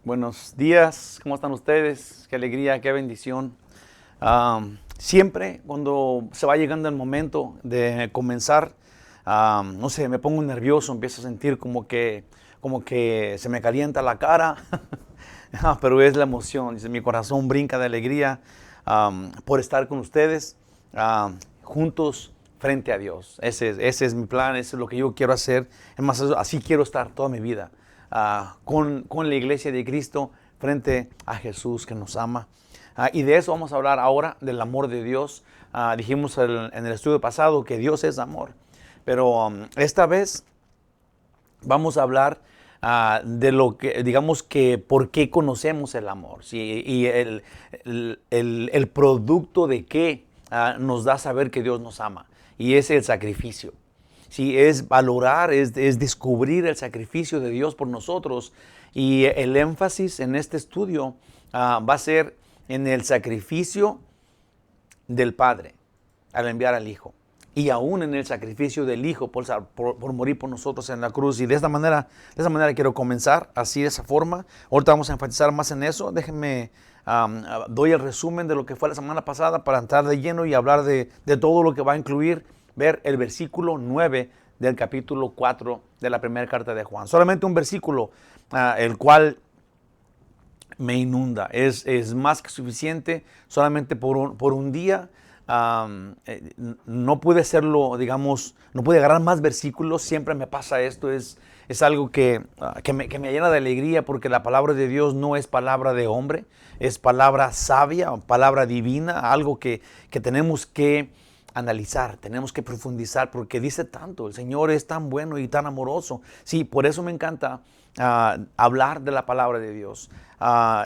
Buenos días, ¿cómo están ustedes? Qué alegría, qué bendición. Siempre cuando se va llegando el momento de comenzar, no sé, me pongo nervioso, empiezo a sentir como que se me calienta la cara, pero es la emoción, dice, mi corazón brinca de alegría por estar con ustedes juntos frente a Dios. Ese es mi plan, ese es lo que yo quiero hacer. Es más, así quiero estar toda mi vida. Con la iglesia de Cristo frente a Jesús que nos ama. Y de eso vamos a hablar ahora, del amor de Dios. Dijimos en el estudio pasado que Dios es amor, pero esta vez vamos a hablar de lo que, digamos que, por qué conocemos el amor, ¿sí? Y el producto de qué nos da saber que Dios nos ama, y es el sacrificio. Sí, es valorar, es descubrir el sacrificio de Dios por nosotros. Y el énfasis en este estudio va a ser en el sacrificio del Padre al enviar al Hijo. Y aún en el sacrificio del Hijo por morir por nosotros en la cruz. Y de esta manera quiero comenzar, así de esa forma. Ahorita vamos a enfatizar más en eso. Déjenme, doy el resumen de lo que fue la semana pasada para entrar de lleno y hablar de todo lo que va a incluir ver el versículo 9 del capítulo 4 de la primera carta de Juan. Solamente un versículo, el cual me inunda. Es más que suficiente solamente por un día. No pude hacerlo, digamos, no pude agarrar más versículos. Siempre me pasa esto. Es algo que me llena de alegría, porque la palabra de Dios no es palabra de hombre, es palabra sabia, palabra divina, algo que tenemos que analizar, tenemos que profundizar, porque dice tanto. El Señor es tan bueno y tan amoroso. Sí, por eso me encanta hablar de la palabra de Dios. A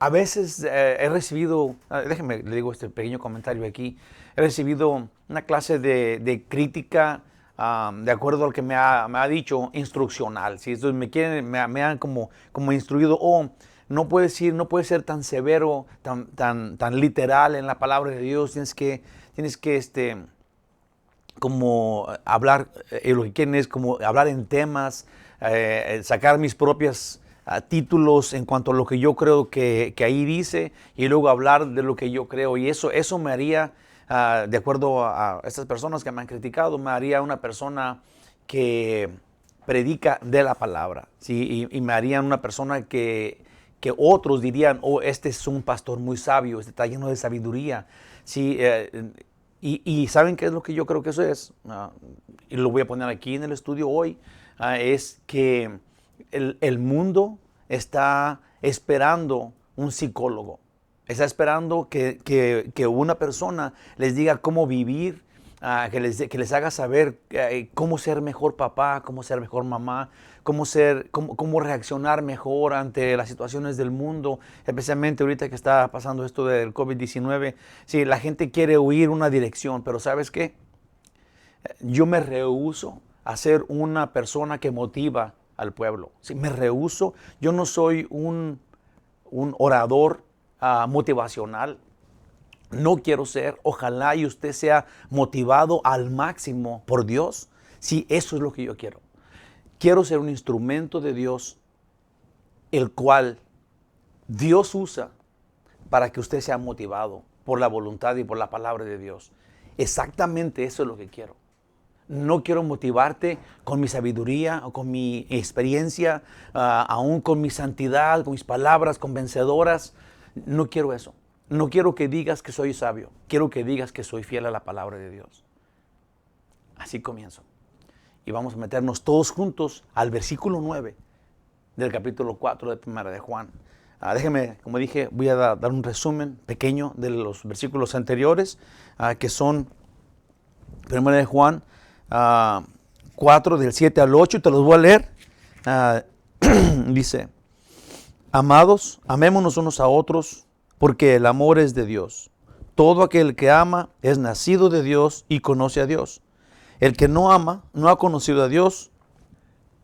veces he recibido, déjenme, le digo este pequeño comentario aquí, he recibido una clase de crítica de acuerdo al que me ha dicho, instruccional. ¿Sí? Entonces me han como instruido, no puedes ser tan severo, tan literal en la palabra de Dios. Tienes que como hablar, lo que quieren es como hablar en temas, sacar mis propios títulos en cuanto a lo que yo creo que ahí dice, y luego hablar de lo que yo creo. Y eso me haría, de acuerdo a estas personas que me han criticado, me haría una persona que predica de la palabra, ¿sí? Y me haría una persona que otros dirían, este es un pastor muy sabio, este está lleno de sabiduría. Sí, y ¿saben qué es lo que yo creo que eso es? Y lo voy a poner aquí en el estudio hoy. Es que el mundo está esperando un psicólogo. Está esperando que una persona les diga cómo vivir, que les haga saber cómo ser mejor papá, cómo ser mejor mamá, cómo reaccionar mejor ante las situaciones del mundo, especialmente ahorita que está pasando esto del COVID-19. Sí, la gente quiere huir una dirección, pero ¿sabes qué? Yo me rehúso a ser una persona que motiva al pueblo. Sí, me rehúso. Yo no soy un orador motivacional. No quiero ser. Ojalá y usted sea motivado al máximo por Dios. Sí, eso es lo que yo quiero. Quiero ser un instrumento de Dios, el cual Dios usa para que usted sea motivado por la voluntad y por la palabra de Dios. Exactamente eso es lo que quiero. No quiero motivarte con mi sabiduría o con mi experiencia, aún con mi santidad, con mis palabras convencedoras. No quiero eso. No quiero que digas que soy sabio. Quiero que digas que soy fiel a la palabra de Dios. Así comienzo. Y vamos a meternos todos juntos al versículo 9 del capítulo 4 de Primera de Juan. Déjenme, como dije, voy a dar un resumen pequeño de los versículos anteriores, que son Primera de Juan 4 del 7 al 8, y te los voy a leer. Dice: Amados, amémonos unos a otros, porque el amor es de Dios. Todo aquel que ama es nacido de Dios y conoce a Dios. El que no ama no ha conocido a Dios,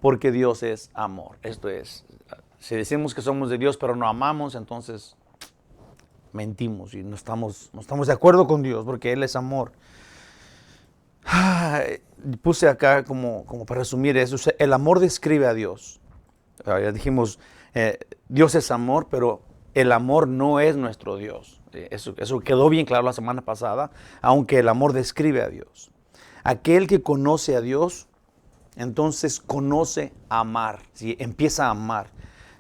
porque Dios es amor. Esto es, si decimos que somos de Dios pero no amamos, entonces mentimos y no estamos de acuerdo con Dios, porque Él es amor. Puse acá como para resumir eso. El amor describe a Dios. Ya dijimos, Dios es amor, pero el amor no es nuestro Dios. Eso quedó bien claro la semana pasada, aunque el amor describe a Dios. Aquel que conoce a Dios, entonces conoce amar, ¿sí? Empieza a amar.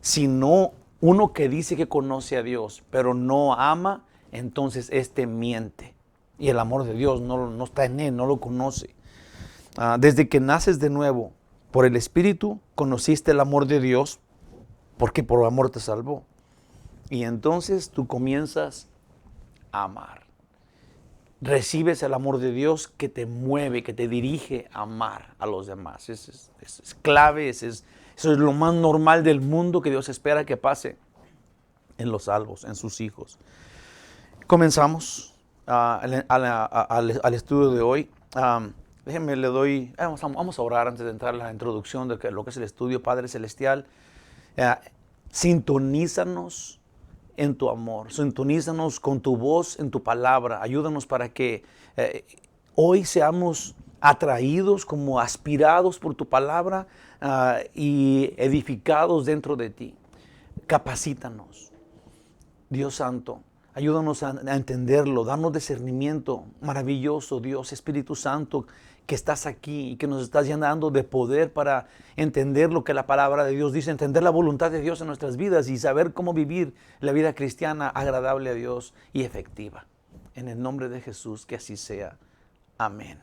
Si no, uno que dice que conoce a Dios, pero no ama, entonces este miente. Y el amor de Dios no está en él, no lo conoce. Desde que naces de nuevo por el Espíritu, conociste el amor de Dios, porque por amor te salvó. Y entonces tú comienzas a amar. Recibes el amor de Dios que te mueve, que te dirige a amar a los demás. Es clave, eso es lo más normal del mundo que Dios espera que pase en los salvos, en sus hijos. Comenzamos al estudio de hoy. Déjenme, vamos a orar antes de entrar a la introducción de lo que es el estudio. Padre Celestial, sintonízanos en tu amor, sintonízanos con tu voz en tu palabra. Ayúdanos para que hoy seamos atraídos, como aspirados por tu palabra y edificados dentro de ti. Capacítanos, Dios Santo. Ayúdanos a entenderlo, danos discernimiento maravilloso, Dios, Espíritu Santo, que estás aquí y que nos estás llenando de poder para entender lo que la palabra de Dios dice, entender la voluntad de Dios en nuestras vidas y saber cómo vivir la vida cristiana agradable a Dios y efectiva. En el nombre de Jesús, que así sea. Amén.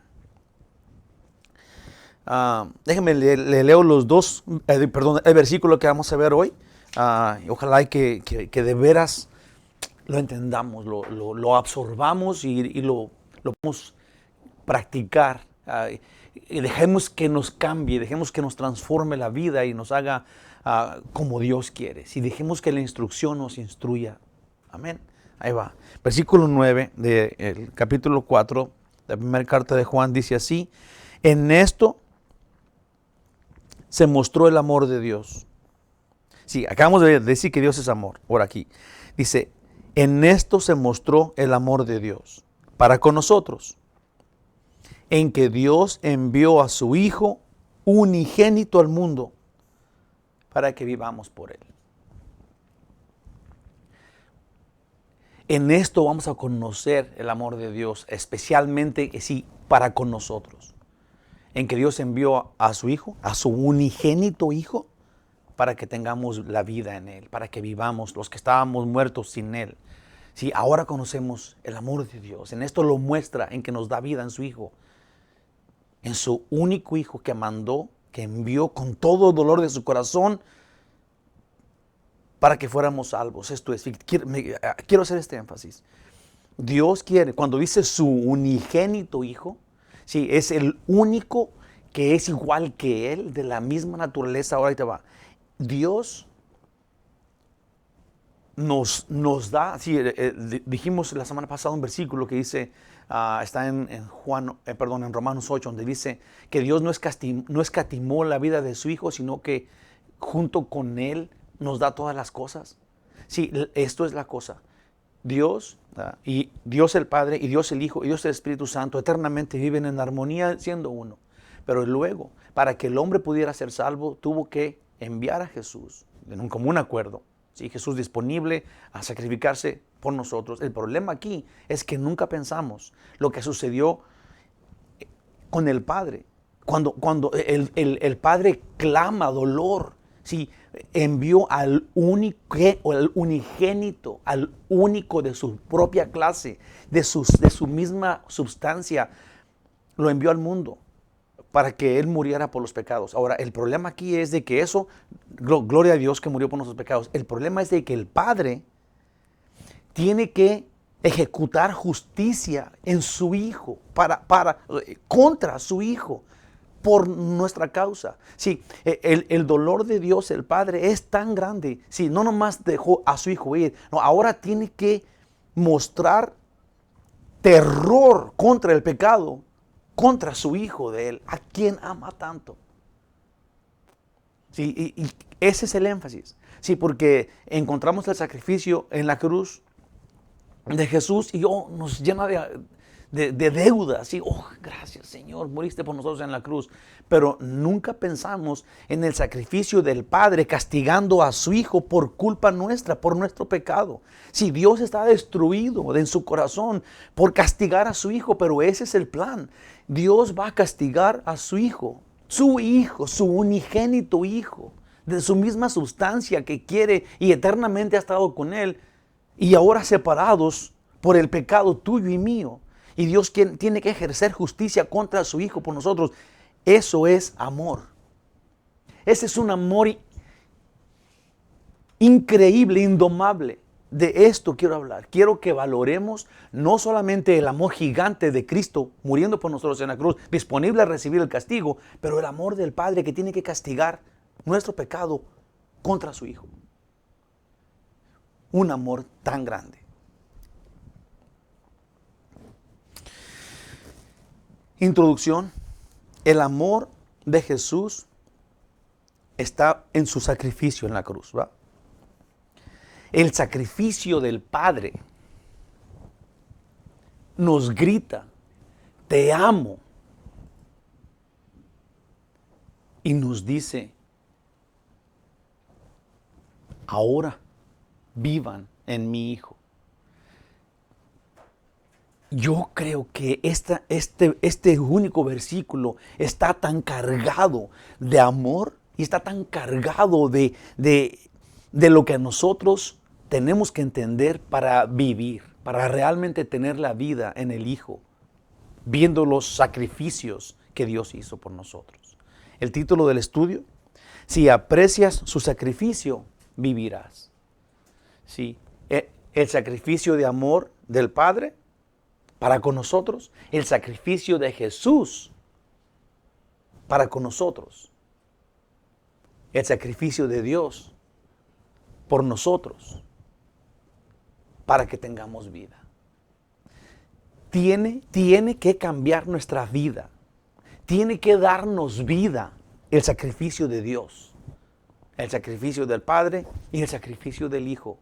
Déjenme le leo el versículo que vamos a ver hoy. Ojalá que de veras lo entendamos, lo absorbamos y lo podemos practicar. Y dejemos que nos cambie, dejemos que nos transforme la vida y nos haga como Dios quiere. Si dejemos que la instrucción nos instruya. Amén. Ahí va. Versículo 9 del capítulo 4 de la primera carta de Juan dice así: en esto se mostró el amor de Dios. Sí, acabamos de decir que Dios es amor. Por aquí dice: en esto se mostró el amor de Dios para con nosotros, en que Dios envió a su Hijo unigénito al mundo para que vivamos por Él. En esto vamos a conocer el amor de Dios, especialmente para con nosotros. En que Dios envió a su Hijo, a su unigénito Hijo, para que tengamos la vida en Él, para que vivamos los que estábamos muertos sin Él. Sí, ahora conocemos el amor de Dios. En esto lo muestra en que nos da vida en su Hijo. En su único Hijo que mandó, que envió con todo el dolor de su corazón para que fuéramos salvos. Esto es, quiero hacer este énfasis. Dios quiere, cuando dice su unigénito Hijo, sí, es el único que es igual que Él, de la misma naturaleza. Ahora ahí te va. Dios nos da, sí, dijimos la semana pasada un versículo que dice, está en Romanos 8, donde dice que Dios no escatimó la vida de su Hijo, sino que junto con Él nos da todas las cosas. Sí, esto es la cosa. Dios, y Dios el Padre, y Dios el Hijo, y Dios el Espíritu Santo eternamente viven en armonía siendo uno. Pero luego, para que el hombre pudiera ser salvo, tuvo que enviar a Jesús en un común acuerdo. Sí, Jesús disponible a sacrificarse por nosotros. El problema aquí es que nunca pensamos lo que sucedió con el Padre. Cuando el Padre clama dolor, sí, envió al unigénito, al único de su propia clase, de su misma substancia, lo envió al mundo para que Él muriera por los pecados. Ahora, el problema aquí es de que eso, gloria a Dios que murió por nuestros pecados. El problema es de que el Padre tiene que ejecutar justicia en su Hijo, contra su Hijo, por nuestra causa. Sí, el dolor de Dios, el Padre, es tan grande. Sí, no nomás dejó a su Hijo ir, no, ahora tiene que mostrar terror contra el pecado, contra su Hijo de Él, a quien ama tanto. Sí, y ese es el énfasis. Sí, porque encontramos el sacrificio en la cruz de Jesús y nos llena de deuda. Así, oh, gracias Señor, moriste por nosotros en la cruz. Pero nunca pensamos en el sacrificio del Padre castigando a su Hijo por culpa nuestra, por nuestro pecado. Si Dios está destruido en su corazón por castigar a su Hijo, pero ese es el plan. Dios va a castigar a su Hijo, su unigénito Hijo, de su misma sustancia que quiere y eternamente ha estado con Él, y ahora separados por el pecado tuyo y mío. Y Dios tiene que ejercer justicia contra su Hijo por nosotros. Eso es amor. Ese es un amor increíble, indomable. De esto quiero hablar. Quiero que valoremos no solamente el amor gigante de Cristo muriendo por nosotros en la cruz, disponible a recibir el castigo, pero el amor del Padre que tiene que castigar nuestro pecado contra su Hijo. Un amor tan grande. Introducción. El amor de Jesús está en su sacrificio en la cruz, ¿va? El sacrificio del Padre nos grita, te amo. Y nos dice, ahora vivan en mi Hijo. Yo creo que este único versículo está tan cargado de amor y está tan cargado de lo que nosotros tenemos que entender para vivir, para realmente tener la vida en el Hijo, viendo los sacrificios que Dios hizo por nosotros. El título del estudio: si aprecias su sacrificio, vivirás. Sí, el sacrificio de amor del Padre para con nosotros, el sacrificio de Jesús para con nosotros, el sacrificio de Dios por nosotros para que tengamos vida. Tiene que cambiar nuestra vida, tiene que darnos vida el sacrificio de Dios, el sacrificio del Padre y el sacrificio del Hijo.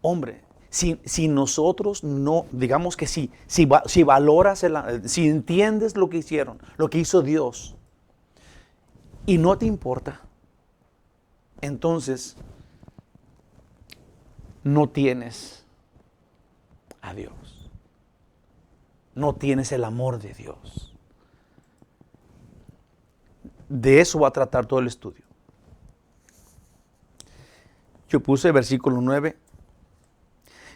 Hombre, si nosotros no, digamos que si valoras, si entiendes lo que hicieron, lo que hizo Dios, y no te importa, entonces no tienes a Dios. No tienes el amor de Dios. De eso va a tratar todo el estudio. Yo puse versículo 9.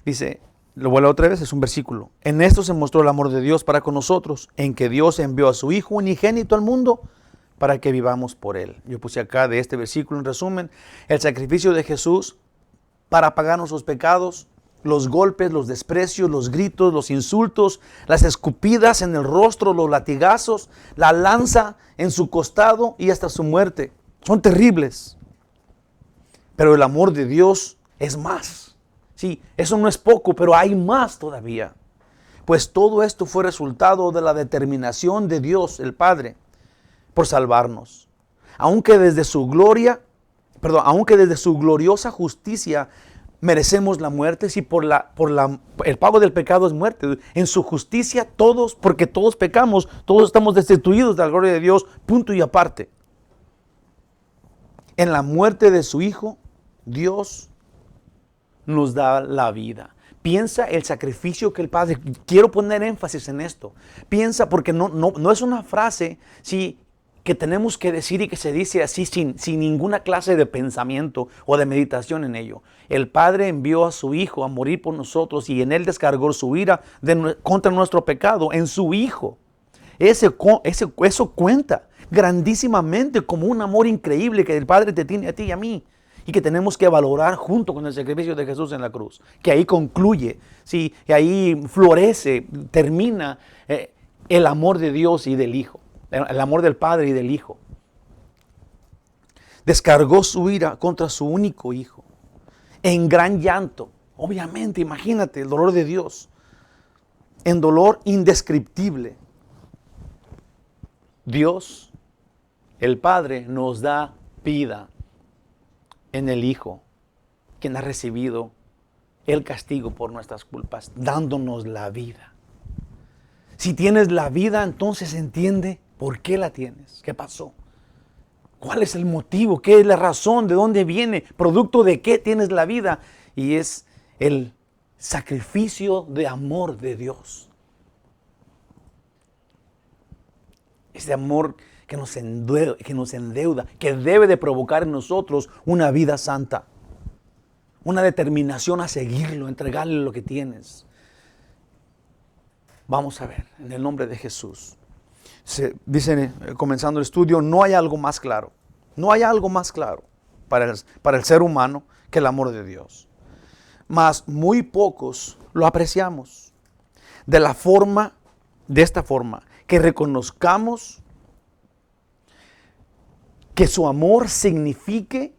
Dice, lo vuelvo otra vez, es un versículo. En esto se mostró el amor de Dios para con nosotros, en que Dios envió a su Hijo unigénito al mundo para que vivamos por Él. Yo puse acá de este versículo, en resumen, el sacrificio de Jesús para pagar nuestros pecados, los golpes, los desprecios, los gritos, los insultos, las escupidas en el rostro, los latigazos, la lanza en su costado y hasta su muerte. Son terribles. Pero el amor de Dios es más. Sí, eso no es poco, pero hay más todavía. Pues todo esto fue resultado de la determinación de Dios, el Padre, por salvarnos. Aunque desde su gloriosa justicia merecemos la muerte, si el pago del pecado es muerte. En su justicia todos, porque todos pecamos, todos estamos destituidos de la gloria de Dios, punto y aparte. En la muerte de su Hijo, Dios nos da la vida. Piensa el sacrificio que el Padre, quiero poner énfasis en esto. Piensa, porque no es una frase, sí, que tenemos que decir y que se dice así sin ninguna clase de pensamiento o de meditación en ello. El Padre envió a su Hijo a morir por nosotros y en Él descargó su ira contra nuestro pecado en su Hijo. Eso cuenta grandísimamente como un amor increíble que el Padre te tiene a ti y a mí, y que tenemos que valorar junto con el sacrificio de Jesús en la cruz, que ahí concluye, ¿sí? Que ahí florece, termina el amor de Dios y del Hijo, el amor del Padre y del Hijo. Descargó su ira contra su único Hijo, en gran llanto. Obviamente, imagínate el dolor de Dios, en dolor indescriptible. Dios, el Padre, nos da vida en el Hijo, quien ha recibido el castigo por nuestras culpas, dándonos la vida. Si tienes la vida, entonces entiende por qué la tienes, qué pasó. ¿Cuál es el motivo? ¿Qué es la razón? ¿De dónde viene? ¿Producto de qué tienes la vida? Y es el sacrificio de amor de Dios. Ese amor que nos endeuda, que debe de provocar en nosotros una vida santa. Una determinación a seguirlo, entregarle lo que tienes. Vamos a ver, en el nombre de Jesús. Dice, comenzando el estudio, no hay algo más claro. No hay algo más claro para el ser humano que el amor de Dios. Mas muy pocos lo apreciamos. De esta forma, que reconozcamos que su amor signifique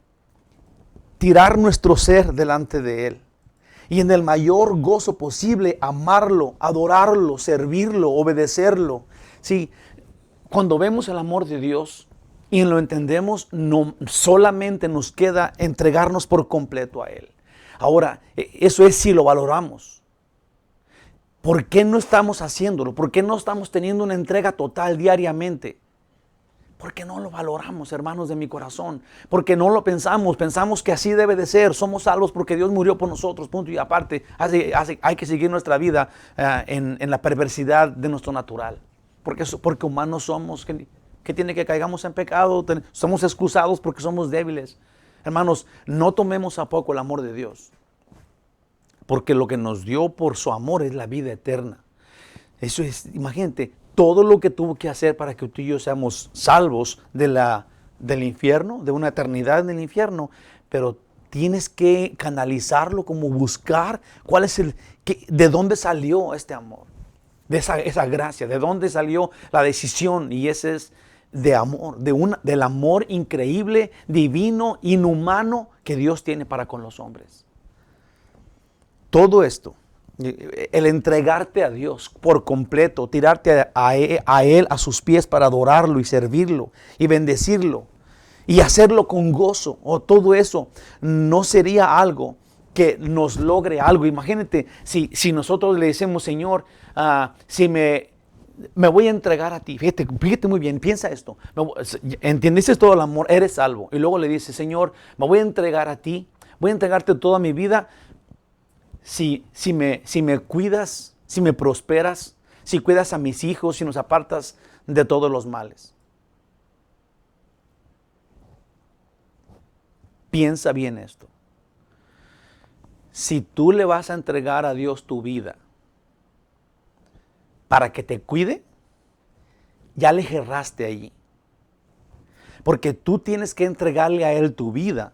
tirar nuestro ser delante de Él. Y en el mayor gozo posible, amarlo, adorarlo, servirlo, obedecerlo. Sí, cuando vemos el amor de Dios y lo entendemos, no solamente nos queda entregarnos por completo a Él. Ahora, eso es si lo valoramos. ¿Por qué no estamos haciéndolo? ¿Por qué no estamos teniendo una entrega total diariamente? Porque no lo valoramos, hermanos de mi corazón. Porque no lo pensamos. Pensamos que así debe de ser. Somos salvos porque Dios murió por nosotros. Punto y aparte. Hay que seguir nuestra vida en la perversidad de nuestro natural. Porque humanos somos. ¿Qué tiene que caigamos en pecado? Somos excusados porque somos débiles. Hermanos, no tomemos a poco el amor de Dios. Porque lo que nos dio por su amor es la vida eterna. Eso es, imagínate, todo lo que tuvo que hacer para que tú y yo seamos salvos del infierno, de una eternidad en el infierno, pero tienes que canalizarlo, como buscar cuál es de dónde salió este amor, de esa gracia, de dónde salió la decisión, y ese es de amor, del amor increíble, divino, inhumano que Dios tiene para con los hombres. Todo esto, el entregarte a Dios por completo, tirarte a Él, a sus pies para adorarlo y servirlo y bendecirlo y hacerlo con gozo, todo eso no sería algo que nos logre algo. Imagínate si nosotros le decimos, Señor, si me voy a entregar a ti. Fíjate muy bien, piensa esto. ¿Entendiste todo el amor? Eres salvo. Y luego le dices, Señor, me voy a entregar a ti, voy a entregarte toda mi vida. Si me cuidas, si me prosperas, si cuidas a mis hijos, si nos apartas de todos los males. Piensa bien esto. Si tú le vas a entregar a Dios tu vida para que te cuide, ya le erraste allí. Porque tú tienes que entregarle a Él tu vida.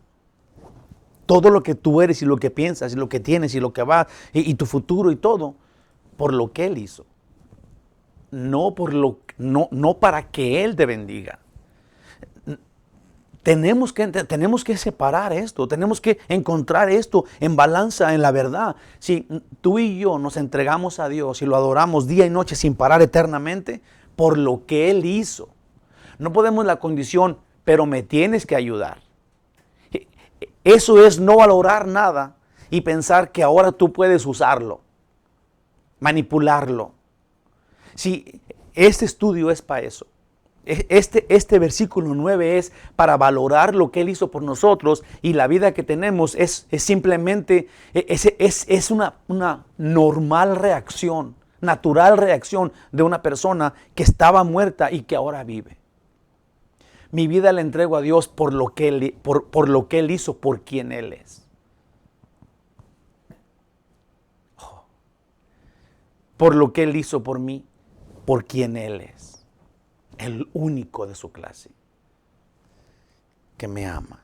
Todo lo que tú eres y lo que piensas y lo que tienes y lo que va y tu futuro y todo, por lo que Él hizo. No para que Él te bendiga. Tenemos que separar esto, tenemos que encontrar esto en balanza, en la verdad. Si tú y yo nos entregamos a Dios y lo adoramos día y noche sin parar eternamente, por lo que Él hizo. No podemos la condición, pero me tienes que ayudar. Eso es no valorar nada y pensar que ahora tú puedes usarlo, manipularlo. Sí, este estudio es para eso. Este versículo 9 es para valorar lo que Él hizo por nosotros, y la vida que tenemos es simplemente, es una normal reacción, natural reacción de una persona que estaba muerta y que ahora vive. Mi vida la entrego a Dios por lo que Él hizo, por quien Él es. Por lo que Él hizo por mí, por quien Él es. El único de su clase que me ama.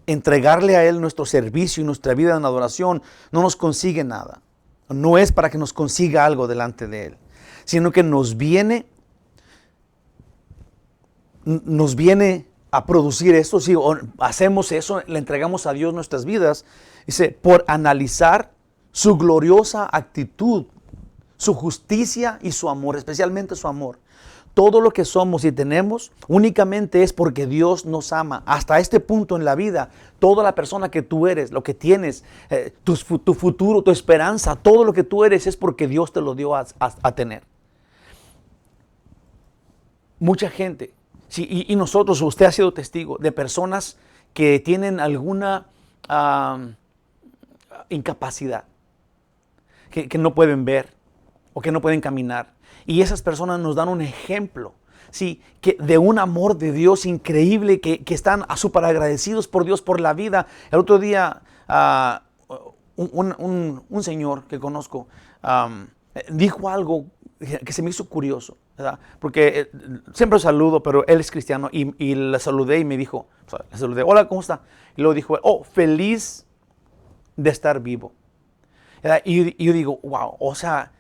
Entregarle a Él nuestro servicio y nuestra vida en adoración no nos consigue nada. No es para que nos consiga algo delante de Él, sino que nos viene a producir eso. Si hacemos eso, le entregamos a Dios nuestras vidas, dice, por analizar su gloriosa actitud, su justicia y su amor, especialmente su amor. todo lo que somos y tenemos únicamente es porque Dios nos ama. Hasta este punto en la vida, toda la persona que tú eres, lo que tienes, tu futuro, tu esperanza, todo lo que tú eres es porque Dios te lo dio a tener. Mucha gente, sí, y nosotros, usted ha sido testigo de personas que tienen alguna incapacidad, que no pueden ver o que no pueden caminar. Y esas personas nos dan un ejemplo, sí, de un amor de Dios increíble, que están súper agradecidos por Dios, por la vida. El otro día, un señor que conozco dijo algo que se me hizo curioso, ¿verdad? Porque siempre saludo, pero él es cristiano, y le saludé y me dijo, le saludé, hola, ¿cómo está? Y luego dijo, oh, feliz de estar vivo. ¿Verdad? Y yo digo, wow, o sea,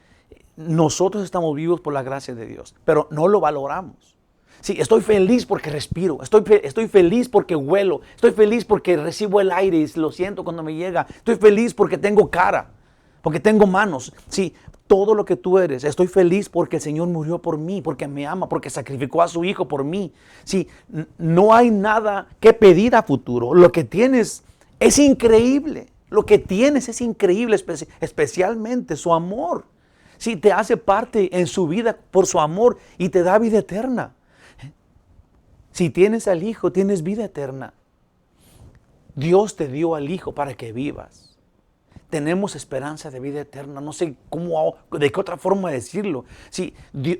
nosotros estamos vivos por la gracia de Dios, pero no lo valoramos. Sí, estoy feliz porque respiro, estoy feliz porque huelo, estoy feliz porque recibo el aire y lo siento cuando me llega, estoy feliz porque tengo cara, porque tengo manos. Sí, todo lo que tú eres, estoy feliz porque el Señor murió por mí, porque me ama, porque sacrificó a su Hijo por mí. Sí, no hay nada que pedir a futuro. Lo que tienes es increíble, lo que tienes es increíble, especialmente su amor. Sí, te hace parte en su vida por su amor y te da vida eterna. Si tienes al Hijo, tienes vida eterna. Dios te dio al Hijo para que vivas. Tenemos esperanza de vida eterna. No sé cómo, de qué otra forma decirlo. Sí,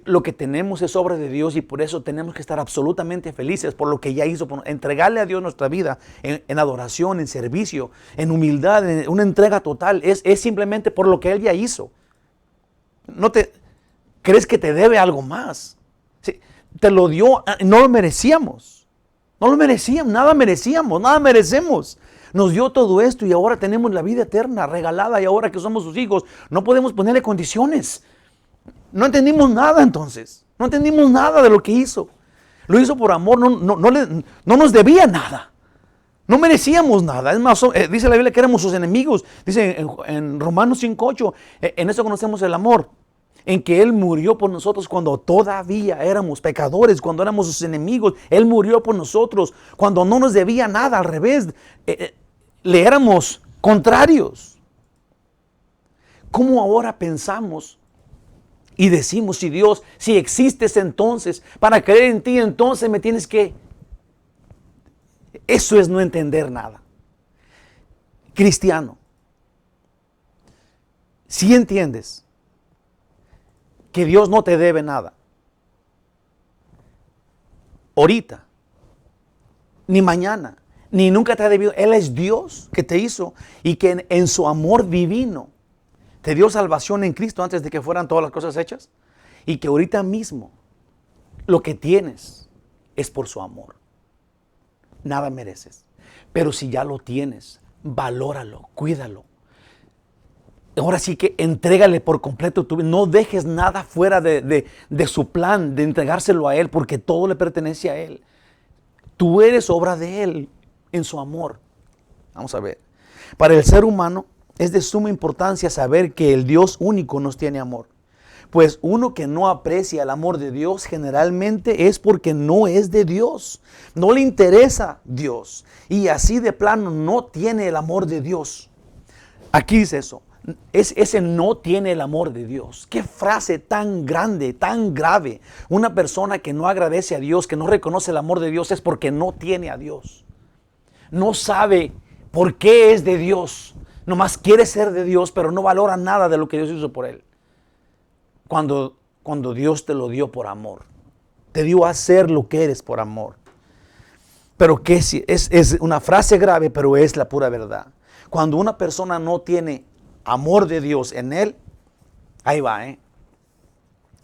lo que tenemos es obra de Dios y por eso tenemos que estar absolutamente felices por lo que ya hizo. Por entregarle a Dios nuestra vida en adoración, en servicio, en humildad, en una entrega total. Es simplemente por lo que Él ya hizo. No te crees que te debe algo más. Sí, te lo dio, no lo merecíamos. No lo merecíamos, nada merecemos. Nos dio todo esto y ahora tenemos la vida eterna regalada, y ahora que somos sus hijos, no podemos ponerle condiciones. No entendimos nada entonces. No entendimos nada de lo que hizo. Lo hizo por amor, no nos debía nada. No merecíamos nada. Es más, dice la Biblia que éramos sus enemigos. Dice en Romanos 5:8, en eso conocemos el amor, en que Él murió por nosotros cuando todavía éramos pecadores, cuando éramos sus enemigos. Él murió por nosotros cuando no nos debía nada, al revés, le éramos contrarios. ¿Cómo ahora pensamos y decimos, si Dios, si existes entonces, para creer en ti, entonces me tienes que... Eso es no entender nada. Cristiano, si entiendes que Dios no te debe nada, ahorita, ni mañana, ni nunca te ha debido. Él es Dios que te hizo y que en su amor divino te dio salvación en Cristo antes de que fueran todas las cosas hechas, y que ahorita mismo lo que tienes es por su amor. Nada mereces, pero si ya lo tienes, valóralo, cuídalo. Ahora sí que entrégale por completo tu vida. No dejes nada fuera de su plan, de entregárselo a Él, porque todo le pertenece a Él. Tú eres obra de Él en su amor. Vamos a ver. Para el ser humano es de suma importancia saber que el Dios único nos tiene amor. Pues uno que no aprecia el amor de Dios generalmente es porque no es de Dios. No le interesa Dios. Y así de plano no tiene el amor de Dios. Aquí dice eso. Ese no tiene el amor de Dios. Qué frase tan grande, tan grave. Una persona que no agradece a Dios, que no reconoce el amor de Dios, es porque no tiene a Dios. No sabe por qué es de Dios. Nomás quiere ser de Dios, pero no valora nada de lo que Dios hizo por él. Cuando Dios te lo dio por amor. Te dio a ser lo que eres por amor. Pero que es una frase grave, pero es la pura verdad. Cuando una persona no tiene amor de Dios en él, ahí va,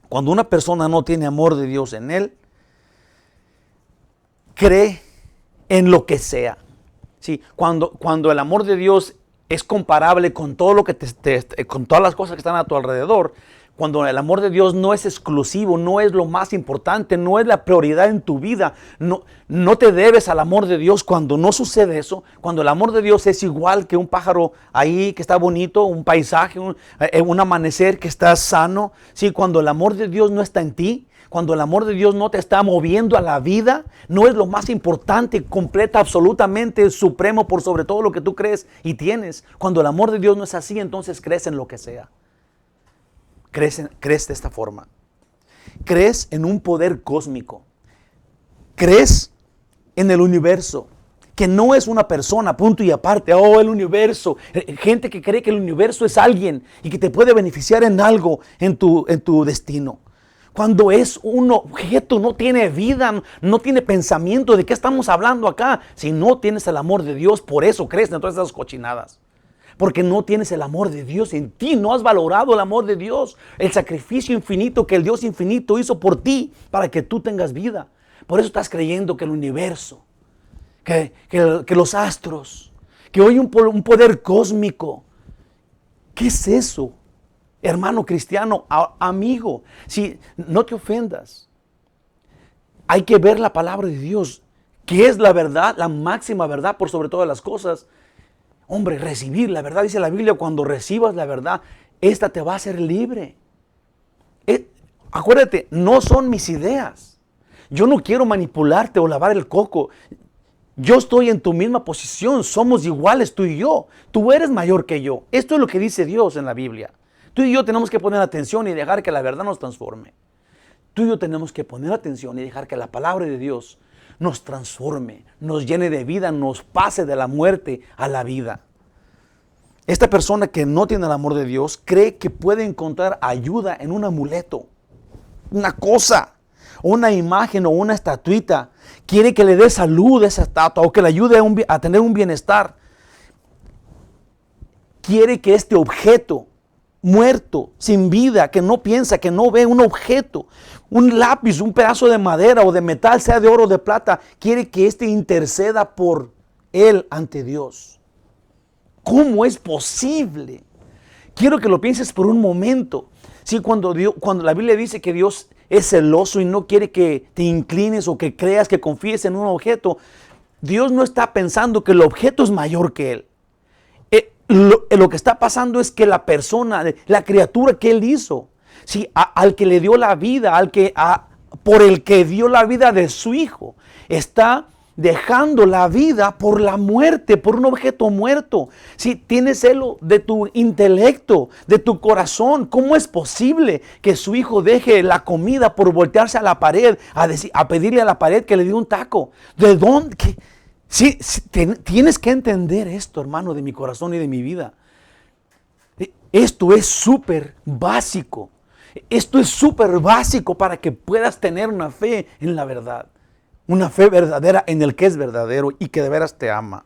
Cuando una persona no tiene amor de Dios en él, cree en lo que sea. Sí, cuando el amor de Dios es comparable con todo lo que con todas las cosas que están a tu alrededor, cuando el amor de Dios no es exclusivo, no es lo más importante, no es la prioridad en tu vida, no te debes al amor de Dios. Cuando no sucede eso, cuando el amor de Dios es igual que un pájaro ahí que está bonito, un paisaje, un amanecer que está sano, ¿sí? Cuando el amor de Dios no está en ti, cuando el amor de Dios no te está moviendo a la vida, no es lo más importante, completa, absolutamente supremo por sobre todo lo que tú crees y tienes. Cuando el amor de Dios no es así, entonces crees en lo que sea. Crees de esta forma. Crees en un poder cósmico. Crees en el universo, que no es una persona, punto y aparte. Oh, el universo. Gente que cree que el universo es alguien y que te puede beneficiar en algo en tu destino. Cuando es un objeto, no tiene vida, no tiene pensamiento. ¿De qué estamos hablando acá? Si no tienes el amor de Dios, por eso crees en todas esas cochinadas. Porque no tienes el amor de Dios en ti, no has valorado el amor de Dios, el sacrificio infinito que el Dios infinito hizo por ti para que tú tengas vida. Por eso estás creyendo que el universo, que los astros, que hoy un poder cósmico. ¿Qué es eso? Hermano cristiano, amigo, si no te ofendas, hay que ver la palabra de Dios, que es la verdad, la máxima verdad por sobre todas las cosas. Hombre, recibir la verdad, dice la Biblia, cuando recibas la verdad, esta te va a hacer libre. Acuérdate, no son mis ideas. Yo no quiero manipularte o lavar el coco. Yo estoy en tu misma posición, somos iguales tú y yo. Tú eres mayor que yo. Esto es lo que dice Dios en la Biblia. Tú y yo tenemos que poner atención y dejar que la verdad nos transforme. Tú y yo tenemos que poner atención y dejar que la palabra de Dios nos transforme, nos llene de vida, nos pase de la muerte a la vida. Esta persona que no tiene el amor de Dios cree que puede encontrar ayuda en un amuleto, una cosa, una imagen o una estatuita. Quiere que le dé salud a esa estatua o que le ayude a tener un bienestar. Quiere que este objeto muerto, sin vida, que no piensa, que no ve, un objeto, un lápiz, un pedazo de madera o de metal, sea de oro o de plata, quiere que éste interceda por él ante Dios. ¿Cómo es posible? Quiero que lo pienses por un momento. Sí, cuando la Biblia dice que Dios es celoso y no quiere que te inclines o que creas, que confíes en un objeto, Dios no está pensando que el objeto es mayor que Él. Lo que está pasando es que la persona, la criatura que Él hizo, ¿sí? Al que le dio la vida, por el que dio la vida de su hijo, está dejando la vida por la muerte, por un objeto muerto. Si tienes celo de tu intelecto, de tu corazón, ¿cómo es posible que su hijo deje la comida por voltearse a la pared, a pedirle a la pared que le dé un taco? ¿De dónde? Sí, tienes que entender esto, hermano, de mi corazón y de mi vida. Esto es súper básico. Esto es súper básico para que puedas tener una fe en la verdad. Una fe verdadera en el que es verdadero y que de veras te ama.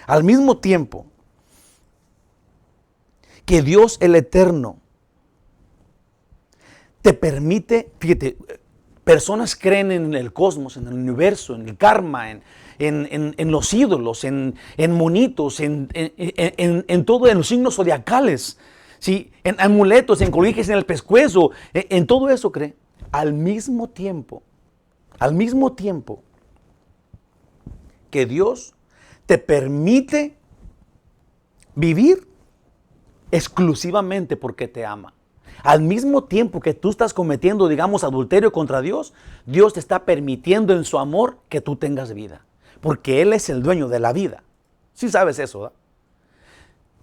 Al mismo tiempo que Dios el Eterno te permite, fíjate, personas creen en el cosmos, en el universo, en el karma, en los ídolos, en monitos, en todo, en los signos zodiacales, ¿sí? En amuletos, en colijes en el pescuezo, en todo eso cree. Al mismo tiempo que Dios te permite vivir exclusivamente porque te ama. Al mismo tiempo que tú estás cometiendo, digamos, adulterio contra Dios, Dios te está permitiendo en su amor que tú tengas vida. Porque Él es el dueño de la vida. Sí sabes eso, ¿verdad?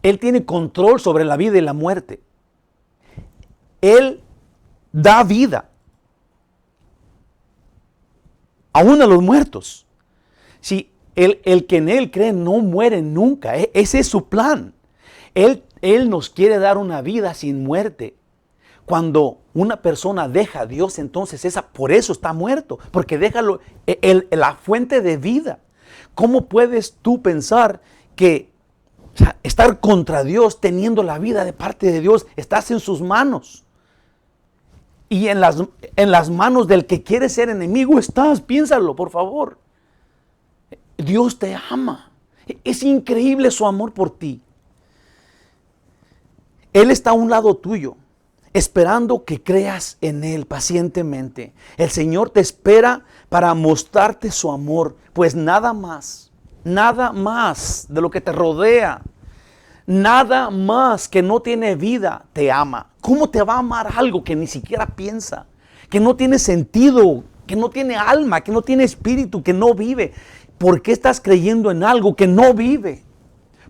Él tiene control sobre la vida y la muerte. Él da vida aún a los muertos. Si el que en Él cree no muere nunca. Ese es su plan. Él nos quiere dar una vida sin muerte. Cuando una persona deja a Dios, entonces por eso está muerto. Porque deja la fuente de vida. ¿Cómo puedes tú pensar que estar contra Dios, teniendo la vida de parte de Dios, estás en sus manos? Y en las manos del que quiere ser enemigo estás. Piénsalo, por favor. Dios te ama. Es increíble su amor por ti. Él está a un lado tuyo, esperando que creas en Él pacientemente. El Señor te espera para mostrarte su amor, pues nada más de lo que te rodea, nada más que no tiene vida te ama. ¿Cómo te va a amar algo que ni siquiera piensa, que no tiene sentido, que no tiene alma, que no tiene espíritu, que no vive. ¿Por qué estás creyendo en algo que no vive?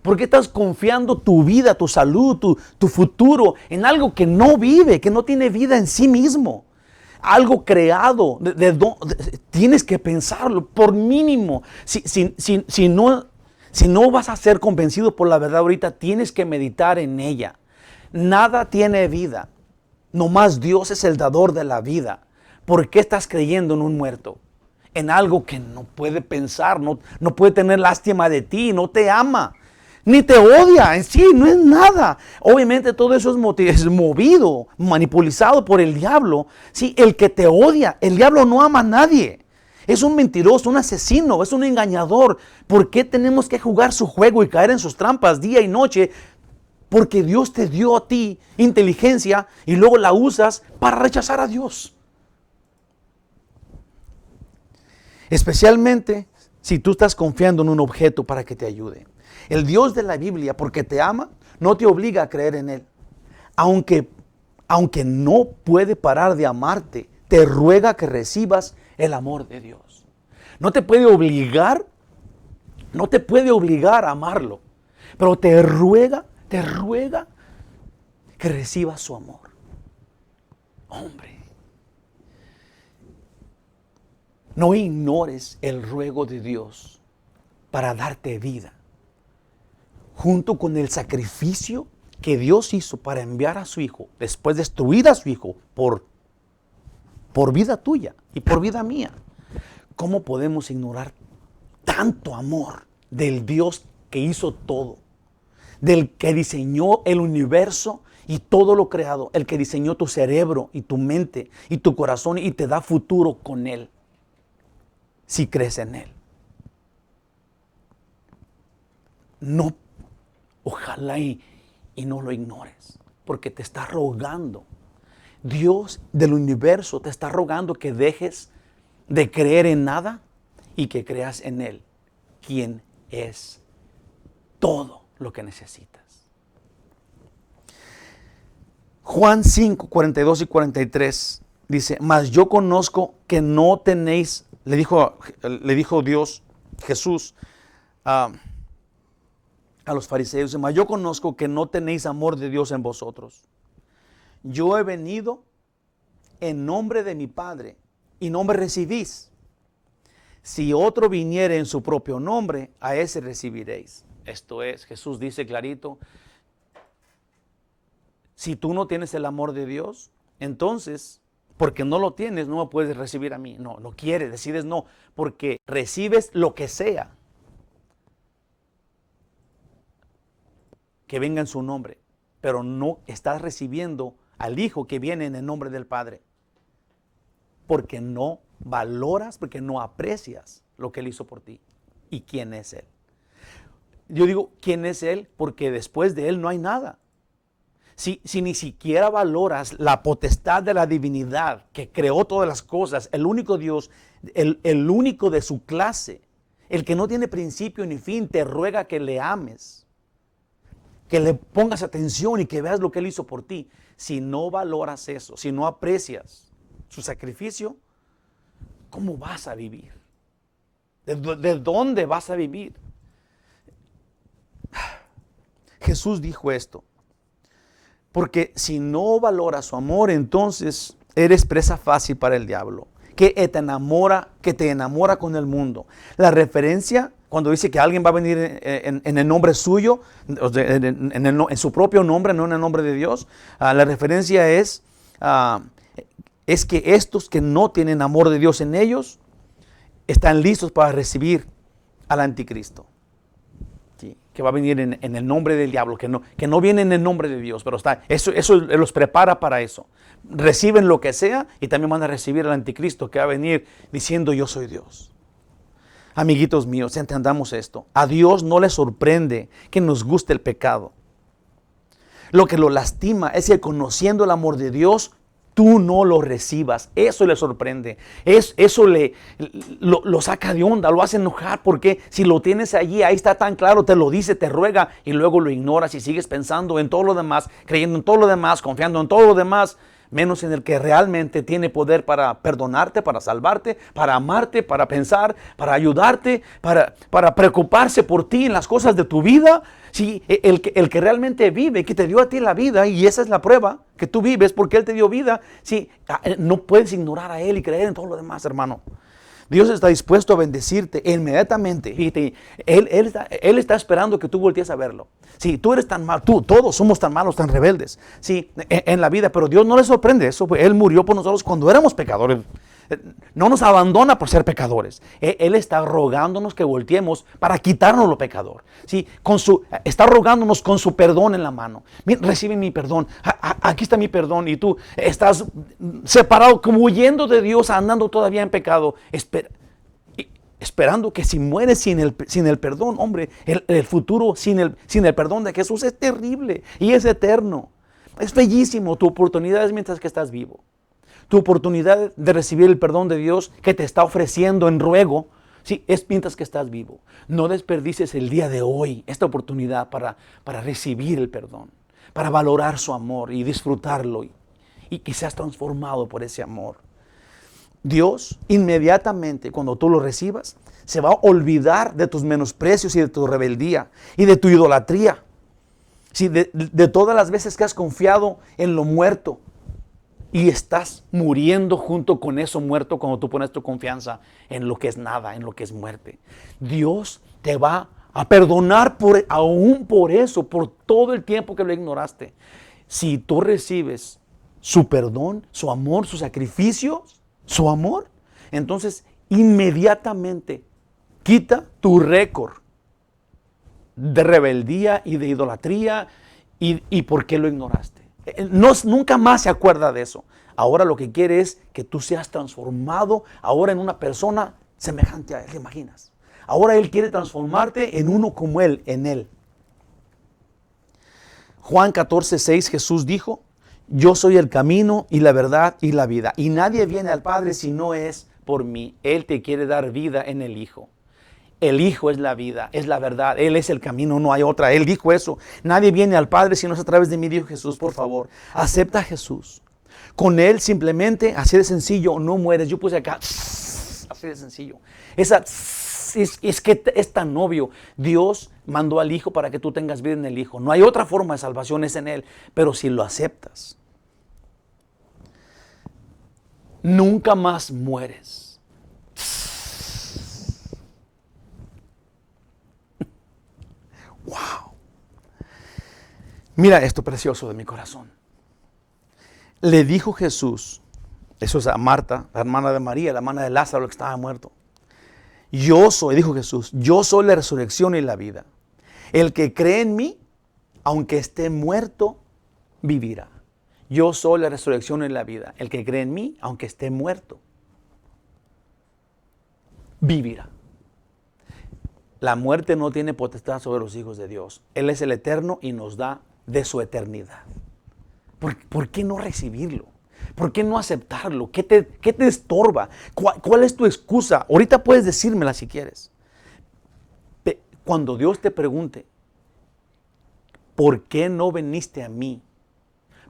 ¿Por qué estás confiando tu vida, tu salud, tu futuro en algo que no vive, que no tiene vida en sí mismo? Algo creado, tienes que pensarlo, por mínimo. Si no vas a ser convencido por la verdad ahorita, tienes que meditar en ella. Nada tiene vida, nomás Dios es el dador de la vida. ¿Por qué estás creyendo en un muerto? En algo que no puede pensar, no puede tener lástima de ti, no te ama, ni te odia, en sí no es nada. Obviamente todo eso es movido, manipulado por el diablo. Sí, el que te odia, el diablo no ama a nadie. Es un mentiroso, un asesino, es un engañador. ¿Por qué tenemos que jugar su juego y caer en sus trampas día y noche? Porque Dios te dio a ti inteligencia y luego la usas para rechazar a Dios. Especialmente si tú estás confiando en un objeto para que te ayude. El Dios de la Biblia, porque te ama, no te obliga a creer en Él. Aunque no puede parar de amarte, te ruega que recibas el amor de Dios. No te puede obligar a amarlo, pero te ruega que recibas su amor. Hombre, no ignores el ruego de Dios para darte vida. Junto con el sacrificio que Dios hizo para enviar a su Hijo, después de destruir a su Hijo por vida tuya y por vida mía. ¿Cómo podemos ignorar tanto amor del Dios que hizo todo? Del que diseñó el universo y todo lo creado, el que diseñó tu cerebro y tu mente y tu corazón y te da futuro con Él, si crees en Él. No, ojalá y no lo ignores, porque te está rogando. Dios del universo te está rogando que dejes de creer en nada y que creas en Él, quien es todo lo que necesitas. Juan 5, 42 y 43 dice: mas yo conozco que no tenéis, le dijo Dios, Jesús, a los fariseos, mas yo conozco que no tenéis amor de Dios en vosotros. Yo he venido en nombre de mi Padre y no me recibís. Si otro viniere en su propio nombre, a ese recibiréis. Esto es, Jesús dice clarito, si tú no tienes el amor de Dios, entonces, porque no lo tienes, no me puedes recibir a mí. No quieres, decides no, porque recibes lo que sea que venga en su nombre, pero no estás recibiendo al Hijo que viene en el nombre del Padre, porque no valoras, porque no aprecias lo que Él hizo por ti y quién es Él. Yo digo, ¿quién es Él? Porque después de Él no hay nada. Si ni siquiera valoras la potestad de la divinidad que creó todas las cosas, el único Dios, el único de su clase, el que no tiene principio ni fin, te ruega que le ames, que le pongas atención y que veas lo que Él hizo por ti. Si no valoras eso, si no aprecias su sacrificio, ¿cómo vas a vivir? ¿De dónde vas a vivir? Jesús dijo esto: porque si no valoras su amor, entonces eres presa fácil para el diablo, que te enamora con el mundo. La referencia, cuando dice que alguien va a venir en el nombre suyo, en su propio nombre, no en el nombre de Dios, la referencia es que estos que no tienen amor de Dios en ellos, están listos para recibir al anticristo. ¿Sí? Que va a venir en el nombre del diablo, que no viene en el nombre de Dios, pero eso los prepara para eso. Reciben lo que sea y también van a recibir al anticristo que va a venir diciendo: yo soy Dios. Amiguitos míos, entendamos esto. A Dios no le sorprende que nos guste el pecado. Lo que lo lastima es que, conociendo el amor de Dios, tú no lo recibas. Eso le sorprende. Eso lo saca de onda, lo hace enojar, porque si lo tienes allí, ahí está tan claro, te lo dice, te ruega, y luego lo ignoras y sigues pensando en todo lo demás, creyendo en todo lo demás, confiando en todo lo demás. menos en el que realmente tiene poder para perdonarte, para salvarte, para amarte, para pensar, para ayudarte, para preocuparse por ti en las cosas de tu vida. Sí, el que realmente vive, que te dio a ti la vida, y esa es la prueba, que tú vives porque Él te dio vida. Sí, no puedes ignorar a Él y creer en todo lo demás, hermano. Dios está dispuesto a bendecirte inmediatamente. Fíjate, Él está esperando que tú voltees a verlo. Sí, tú eres tan mal, todos somos tan malos, tan rebeldes, sí, en la vida, pero Dios no le sorprende eso. Él murió por nosotros cuando éramos pecadores. No nos abandona por ser pecadores. Él está rogándonos que volteemos para quitarnos lo pecador. ¿Sí? Está rogándonos con su perdón en la mano. Recibe mi perdón. Aquí está mi perdón. Y tú estás separado, como huyendo de Dios, andando todavía en pecado. Esperando que si mueres sin el perdón, hombre, el futuro sin el perdón de Jesús es terrible y es eterno. Es bellísimo. Tu oportunidad es mientras que estás vivo. Tu oportunidad de recibir el perdón de Dios que te está ofreciendo en ruego, sí, es mientras que estás vivo. No desperdicies el día de hoy esta oportunidad para recibir el perdón, para valorar su amor y disfrutarlo y que seas transformado por ese amor. Dios inmediatamente cuando tú lo recibas se va a olvidar de tus menosprecios y de tu rebeldía y de tu idolatría. Sí, de todas las veces que has confiado en lo muerto. Y estás muriendo junto con eso muerto cuando tú pones tu confianza en lo que es nada, en lo que es muerte. Dios te va a perdonar aún por eso, por todo el tiempo que lo ignoraste. Si tú recibes su perdón, su amor, sus sacrificios, su amor, entonces inmediatamente quita tu récord de rebeldía y de idolatría y por qué lo ignoraste. Nunca más se acuerda de eso. Ahora lo que quiere es que tú seas transformado ahora en una persona semejante a Él, ¿te imaginas? Ahora Él quiere transformarte en uno como Él, en Él. Juan 14:6, Jesús dijo: yo soy el camino y la verdad y la vida, y nadie viene al Padre si no es por mí. Él te quiere dar vida en el Hijo. El Hijo es la vida, es la verdad, Él es el camino, no hay otra. Él dijo eso. Nadie viene al Padre si no es a través de mí, dijo Jesús. Por favor, acepta a Jesús. Con Él simplemente, así de sencillo, no mueres. Yo puse acá, así de sencillo. Es que es tan obvio. Dios mandó al Hijo para que tú tengas vida en el Hijo. No hay otra forma de salvación, es en Él. Pero si lo aceptas, nunca más mueres. Wow. Mira esto precioso de mi corazón. Le dijo Jesús, eso es a Marta, la hermana de María, la hermana de Lázaro que estaba muerto. Yo soy, dijo Jesús, yo soy la resurrección y la vida. El que cree en mí, aunque esté muerto, vivirá. Yo soy la resurrección y la vida. El que cree en mí, aunque esté muerto, vivirá. La muerte no tiene potestad sobre los hijos de Dios. Él es el eterno y nos da de su eternidad. ¿Por qué no recibirlo? ¿Por qué no aceptarlo? ¿Qué te estorba? ¿Cuál es tu excusa? Ahorita puedes decírmela si quieres. Cuando Dios te pregunte, ¿por qué no viniste a mí?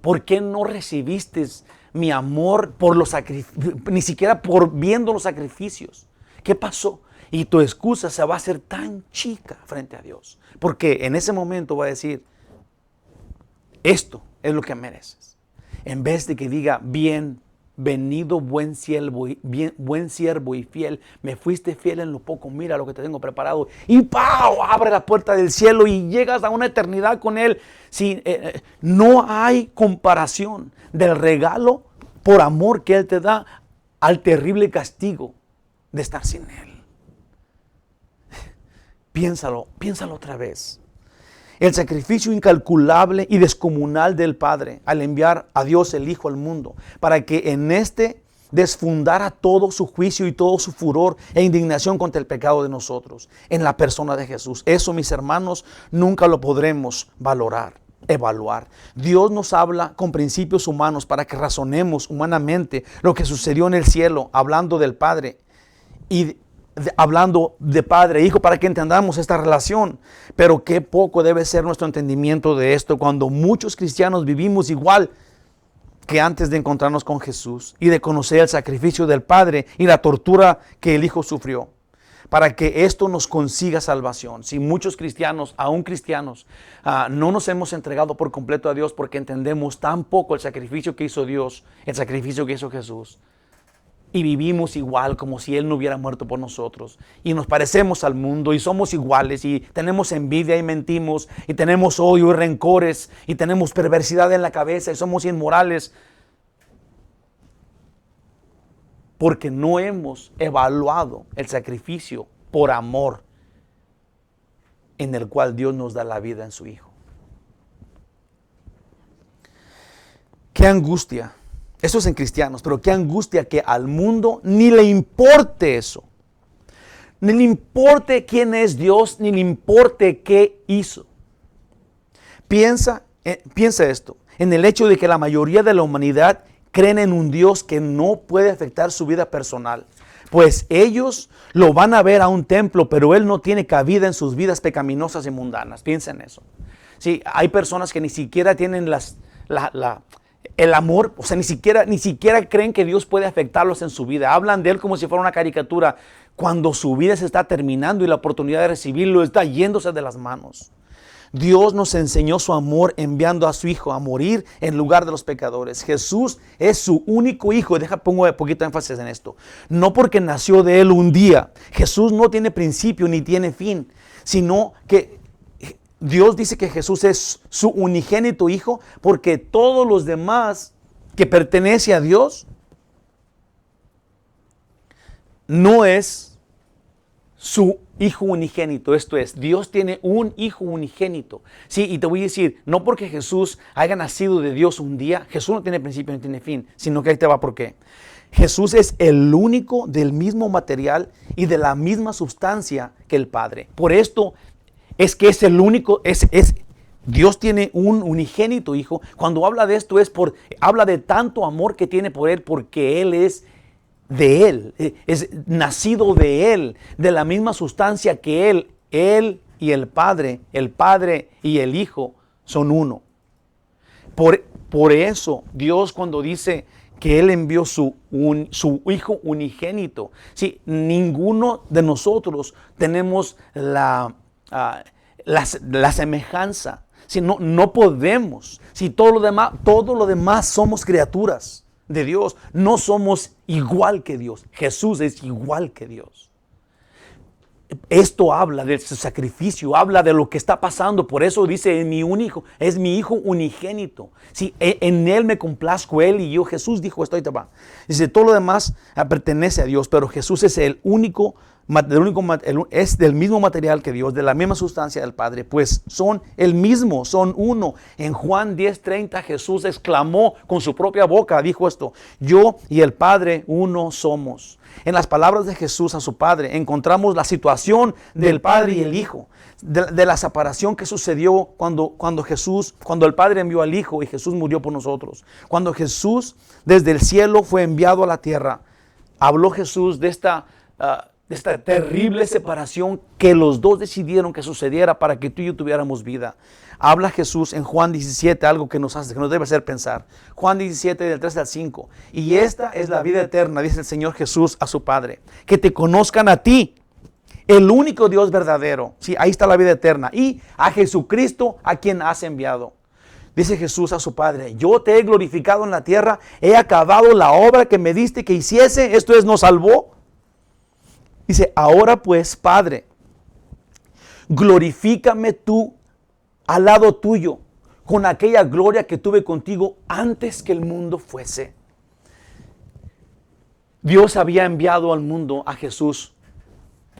¿Por qué no recibiste mi amor por los sacrificios? Ni siquiera por viendo los sacrificios. ¿Qué pasó? Y tu excusa se va a hacer tan chica frente a Dios. Porque en ese momento va a decir, esto es lo que mereces. En vez de que diga, bienvenido buen siervo y fiel, me fuiste fiel en lo poco, mira lo que te tengo preparado. Y ¡pau! Abre la puerta del cielo y llegas a una eternidad con Él. No hay comparación del regalo por amor que Él te da al terrible castigo de estar sin Él. Piénsalo otra vez. El sacrificio incalculable y descomunal del Padre al enviar a Dios el Hijo al mundo para que en este desfundara todo su juicio y todo su furor e indignación contra el pecado de nosotros en la persona de Jesús. Eso, mis hermanos, nunca lo podremos evaluar. Dios nos habla con principios humanos para que razonemos humanamente lo que sucedió en el cielo, hablando del Padre y hablando de Padre e Hijo para que entendamos esta relación. Pero qué poco debe ser nuestro entendimiento de esto cuando muchos cristianos vivimos igual que antes de encontrarnos con Jesús y de conocer el sacrificio del Padre y la tortura que el Hijo sufrió, para que esto nos consiga salvación. Si muchos cristianos, aún cristianos, no nos hemos entregado por completo a Dios porque entendemos tan poco el sacrificio que hizo Dios, el sacrificio que hizo Jesús, y vivimos igual como si Él no hubiera muerto por nosotros, y nos parecemos al mundo y somos iguales y tenemos envidia y mentimos y tenemos odio y rencores y tenemos perversidad en la cabeza y somos inmorales, porque no hemos evaluado el sacrificio por amor en el cual Dios nos da la vida en su Hijo. Qué angustia, eso es en cristianos, pero qué angustia que al mundo ni le importe eso. Ni le importe quién es Dios, ni le importe qué hizo. Piensa esto, en el hecho de que la mayoría de la humanidad creen en un Dios que no puede afectar su vida personal. Pues ellos lo van a ver a un templo, pero Él no tiene cabida en sus vidas pecaminosas y mundanas. Piensen en eso. Sí, hay personas que ni siquiera tienen el amor, o sea, ni siquiera creen que Dios puede afectarlos en su vida. Hablan de Él como si fuera una caricatura, cuando su vida se está terminando y la oportunidad de recibirlo está yéndose de las manos. Dios nos enseñó su amor enviando a su Hijo a morir en lugar de los pecadores. Jesús es su único Hijo. Pongo un poquito de énfasis en esto. No porque nació de Él un día. Jesús no tiene principio ni tiene fin, sino que Dios dice que Jesús es su unigénito Hijo porque todos los demás que pertenecen a Dios no es su Hijo unigénito. Esto es, Dios tiene un Hijo unigénito. Sí, y te voy a decir, no porque Jesús haya nacido de Dios un día, Jesús no tiene principio ni tiene fin, sino que ahí te va por qué. Jesús es el único del mismo material y de la misma sustancia que el Padre. Por esto es que es el único, Dios tiene un unigénito Hijo. Cuando habla de esto habla de tanto amor que tiene por Él, porque Él es de Él, es nacido de Él, de la misma sustancia que Él y el Padre y el Hijo son uno. Por eso Dios, cuando dice que Él envió su Hijo unigénito, sí, ninguno de nosotros tenemos la semejanza, si no podemos, si todo lo demás somos criaturas de Dios, no somos igual que Dios. Jesús es igual que Dios. Esto habla de su sacrificio, habla de lo que está pasando. Por eso dice, es mi Hijo unigénito. Sí, en Él me complazco, Él y yo. Jesús dijo esto, ahí te va. Dice, todo lo demás pertenece a Dios, pero Jesús es es del mismo material que Dios, de la misma sustancia del Padre, pues son el mismo, son uno. En Juan 10:30 Jesús exclamó con su propia boca, dijo esto: yo y el Padre uno somos. En las palabras de Jesús a su Padre encontramos la situación del Padre y el Hijo, de la separación que sucedió cuando el Padre envió al Hijo y Jesús murió por nosotros. Cuando Jesús desde el cielo fue enviado a la tierra, habló Jesús de esta terrible separación que los dos decidieron que sucediera para que tú y yo tuviéramos vida. Habla Jesús en Juan 17, algo que nos debe hacer pensar. Juan 17, del 3 al 5. Y esta es la vida eterna, dice el Señor Jesús a su Padre, que te conozcan a ti, el único Dios verdadero. Sí, ahí está la vida eterna. Y a Jesucristo, a quien has enviado. Dice Jesús a su Padre: yo te he glorificado en la tierra, he acabado la obra que me diste que hiciese. Esto es, nos salvó. Dice: ahora pues, Padre, glorifícame tú al lado tuyo con aquella gloria que tuve contigo antes que el mundo fuese. Dios había enviado al mundo a Jesús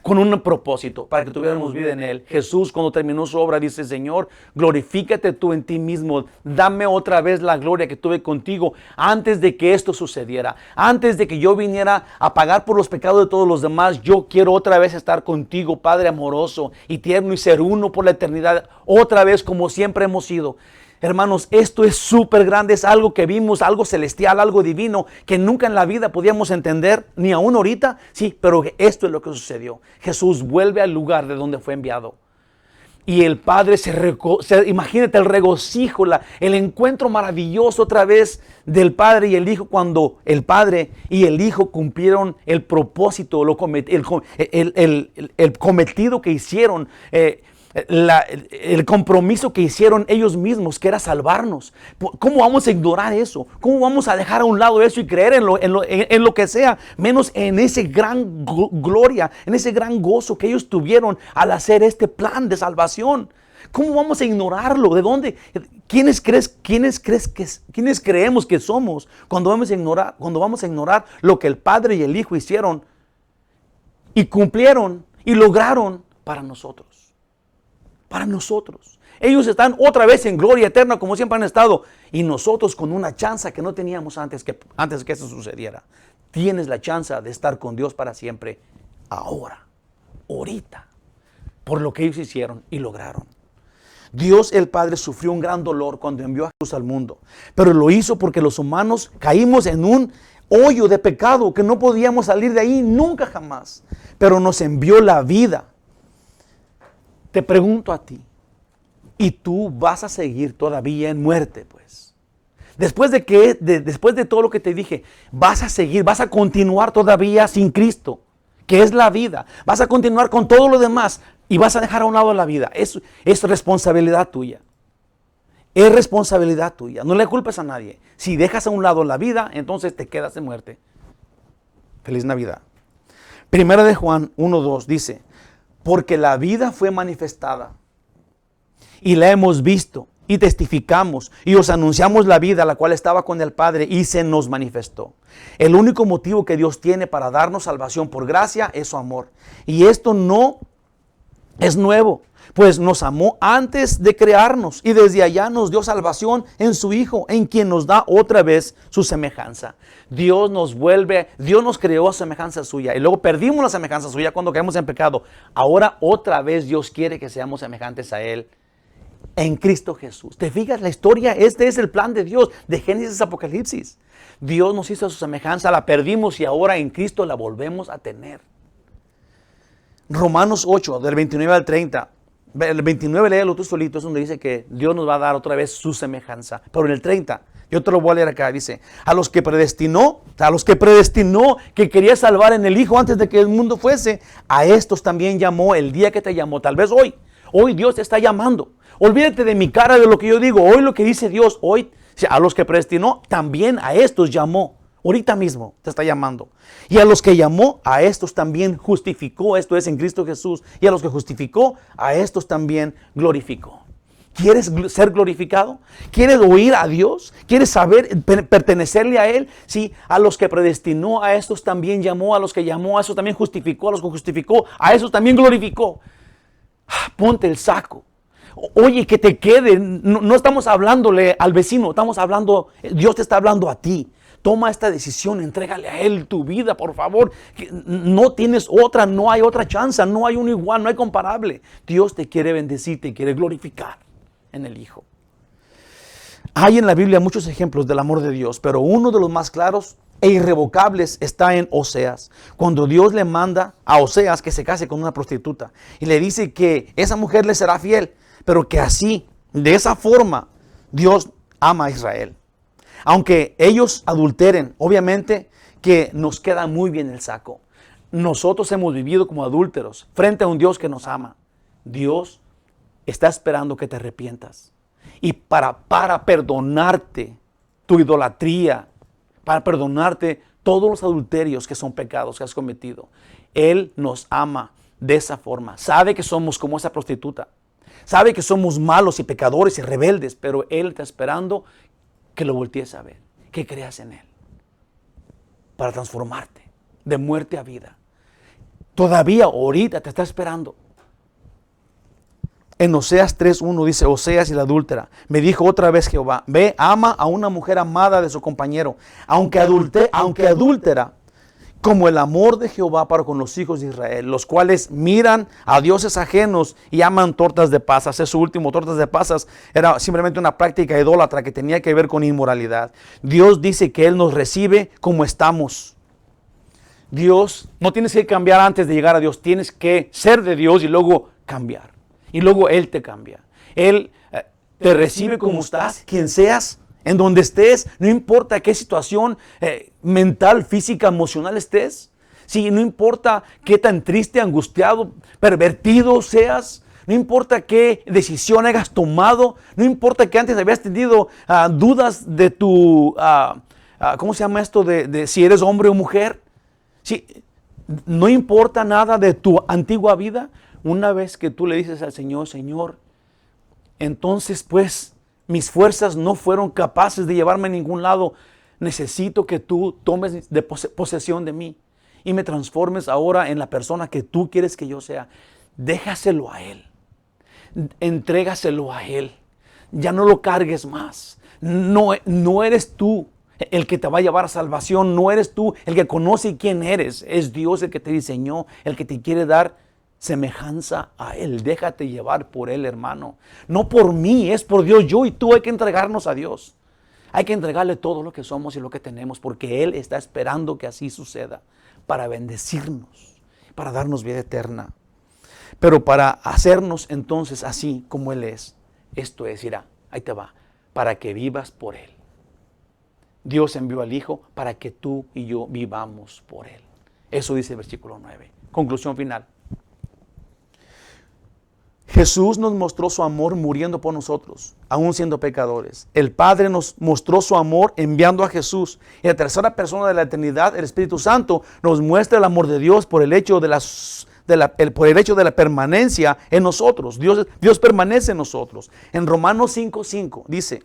con un propósito, para que tuviéramos vida en Él. Jesús, cuando terminó su obra, dice: Señor, glorifícate tú en ti mismo, dame otra vez la gloria que tuve contigo antes de que esto sucediera, antes de que yo viniera a pagar por los pecados de todos los demás. Yo quiero otra vez estar contigo, Padre amoroso y tierno, y ser uno por la eternidad, otra vez como siempre hemos sido. Hermanos, esto es súper grande, es algo que vimos, algo celestial, algo divino, que nunca en la vida podíamos entender, ni aún ahorita. Sí, pero esto es lo que sucedió. Jesús vuelve al lugar de donde fue enviado. Y el Padre imagínate el regocijo, el encuentro maravilloso otra vez del Padre y el Hijo cuando el Padre y el Hijo cumplieron el propósito, el cometido que hicieron, el compromiso que hicieron ellos mismos, que era salvarnos. ¿Cómo vamos a ignorar eso? ¿Cómo vamos a dejar a un lado eso y creer en lo que sea, menos en ese gran gloria, en ese gran gozo que ellos tuvieron al hacer este plan de salvación? ¿Cómo vamos a ignorarlo? ¿De dónde? ¿Quiénes creemos que somos cuando vamos a ignorar lo que el Padre y el Hijo hicieron y cumplieron y lograron para nosotros? Para nosotros. Ellos están otra vez en gloria eterna como siempre han estado. Y nosotros con una chance que no teníamos antes que eso sucediera. Tienes la chance de estar con Dios para siempre. Ahora. Ahorita. Por lo que ellos hicieron y lograron. Dios el Padre sufrió un gran dolor cuando envió a Jesús al mundo. Pero lo hizo porque los humanos caímos en un hoyo de pecado que no podíamos salir de ahí nunca jamás. Pero nos envió la vida. Te pregunto a ti, ¿y tú vas a seguir todavía en muerte, pues? Después de todo lo que te dije, vas a seguir, vas a continuar todavía sin Cristo, que es la vida. Vas a continuar con todo lo demás y vas a dejar a un lado la vida. Es responsabilidad tuya. Es responsabilidad tuya. No le culpes a nadie. Si dejas a un lado la vida, entonces te quedas en muerte. Feliz Navidad. Primera de Juan 1:2 dice: porque la vida fue manifestada y la hemos visto y testificamos y os anunciamos la vida la cual estaba con el Padre y se nos manifestó. El único motivo que Dios tiene para darnos salvación por gracia es su amor. Y esto no es nuevo, pues nos amó antes de crearnos y desde allá nos dio salvación en su Hijo, en quien nos da otra vez su semejanza. Dios nos creó a semejanza suya y luego perdimos la semejanza suya cuando caímos en pecado. Ahora otra vez Dios quiere que seamos semejantes a Él en Cristo Jesús. ¿Te fijas la historia? Este es el plan de Dios, de Génesis a Apocalipsis. Dios nos hizo a su semejanza, la perdimos y ahora en Cristo la volvemos a tener. Romanos 8, del 29 al 30. El 29, léelo tú solito, es donde dice que Dios nos va a dar otra vez su semejanza. Pero en el 30, yo te lo voy a leer acá, dice: a los que predestinó, que quería salvar en el Hijo antes de que el mundo fuese, a estos también llamó el día que te llamó. Tal vez hoy Dios te está llamando. Olvídate de mi cara, de lo que yo digo. Hoy lo que dice Dios, hoy a los que predestinó, también a estos llamó. Ahorita mismo te está llamando. Y a los que llamó, a estos también justificó. Esto es en Cristo Jesús. Y a los que justificó, a estos también glorificó. ¿Quieres ser glorificado? ¿Quieres oír a Dios? ¿Quieres saber, pertenecerle a Él? Sí, a los que predestinó, a estos también llamó. A los que llamó, a estos también justificó. A los que justificó, a esos también glorificó. Ponte el saco. Oye, que te quede. No estamos hablándole al vecino. Estamos hablando, Dios te está hablando a ti. Toma esta decisión, entrégale a Él tu vida, por favor. No tienes otra, no hay otra chance, no hay uno igual, no hay comparable. Dios te quiere bendecir, te quiere glorificar en el Hijo. Hay en la Biblia muchos ejemplos del amor de Dios, pero uno de los más claros e irrevocables está en Oseas. Cuando Dios le manda a Oseas que se case con una prostituta y le dice que esa mujer le será fiel, pero que así, de esa forma, Dios ama a Israel. Aunque ellos adulteren, obviamente que nos queda muy bien el saco. Nosotros hemos vivido como adúlteros frente a un Dios que nos ama. Dios está esperando que te arrepientas. Y para perdonarte tu idolatría, para perdonarte todos los adulterios que son pecados que has cometido, Él nos ama de esa forma. Sabe que somos como esa prostituta. Sabe que somos malos y pecadores y rebeldes, pero Él está esperando que lo voltees a ver, que creas en Él, para transformarte de muerte a vida. Todavía ahorita te está esperando. En Oseas 3:1 dice: Oseas y la adúltera, me dijo otra vez Jehová, ve, ama a una mujer amada de su compañero, aunque adúltera, como el amor de Jehová para con los hijos de Israel, los cuales miran a dioses ajenos y aman tortas de pasas. Eso último, tortas de pasas, era simplemente una práctica idólatra que tenía que ver con inmoralidad. Dios dice que Él nos recibe como estamos. Dios, no tienes que cambiar antes de llegar a Dios, tienes que ser de Dios y luego cambiar. Y luego Él te cambia. Él te recibe como estás, quien seas, en donde estés, no importa qué situación mental, física, emocional estés. Sí, no importa qué tan triste, angustiado, pervertido seas. No importa qué decisión hayas tomado. No importa que antes habías tenido dudas de tu, ¿cómo se llama esto? De si eres hombre o mujer. Sí, no importa nada de tu antigua vida. Una vez que tú le dices al Señor, Señor, entonces pues mis fuerzas no fueron capaces de llevarme a ningún lado. Necesito que tú tomes de posesión de mí y me transformes ahora en la persona que tú quieres que yo sea. Déjaselo a Él. Entrégaselo a Él. Ya no lo cargues más. No eres tú el que te va a llevar a salvación. No eres tú el que conoce quién eres. Es Dios el que te diseñó, el que te quiere dar semejanza a Él. Déjate llevar por Él, hermano. No por mí, es por Dios. Yo y tú hay que entregarnos a Dios. Hay que entregarle todo lo que somos y lo que tenemos, porque Él está esperando que así suceda, para bendecirnos, para darnos vida eterna. Pero para hacernos entonces así como Él es, esto es, irá, ahí te va, para que vivas por Él. Dios envió al Hijo para que tú y yo vivamos por Él. Eso dice el versículo 9. Conclusión final. Jesús nos mostró su amor muriendo por nosotros, aún siendo pecadores. El Padre nos mostró su amor enviando a Jesús. Y la tercera persona de la eternidad, el Espíritu Santo, nos muestra el amor de Dios por el hecho de la permanencia en nosotros. Dios permanece en nosotros. En Romanos 5:5 dice,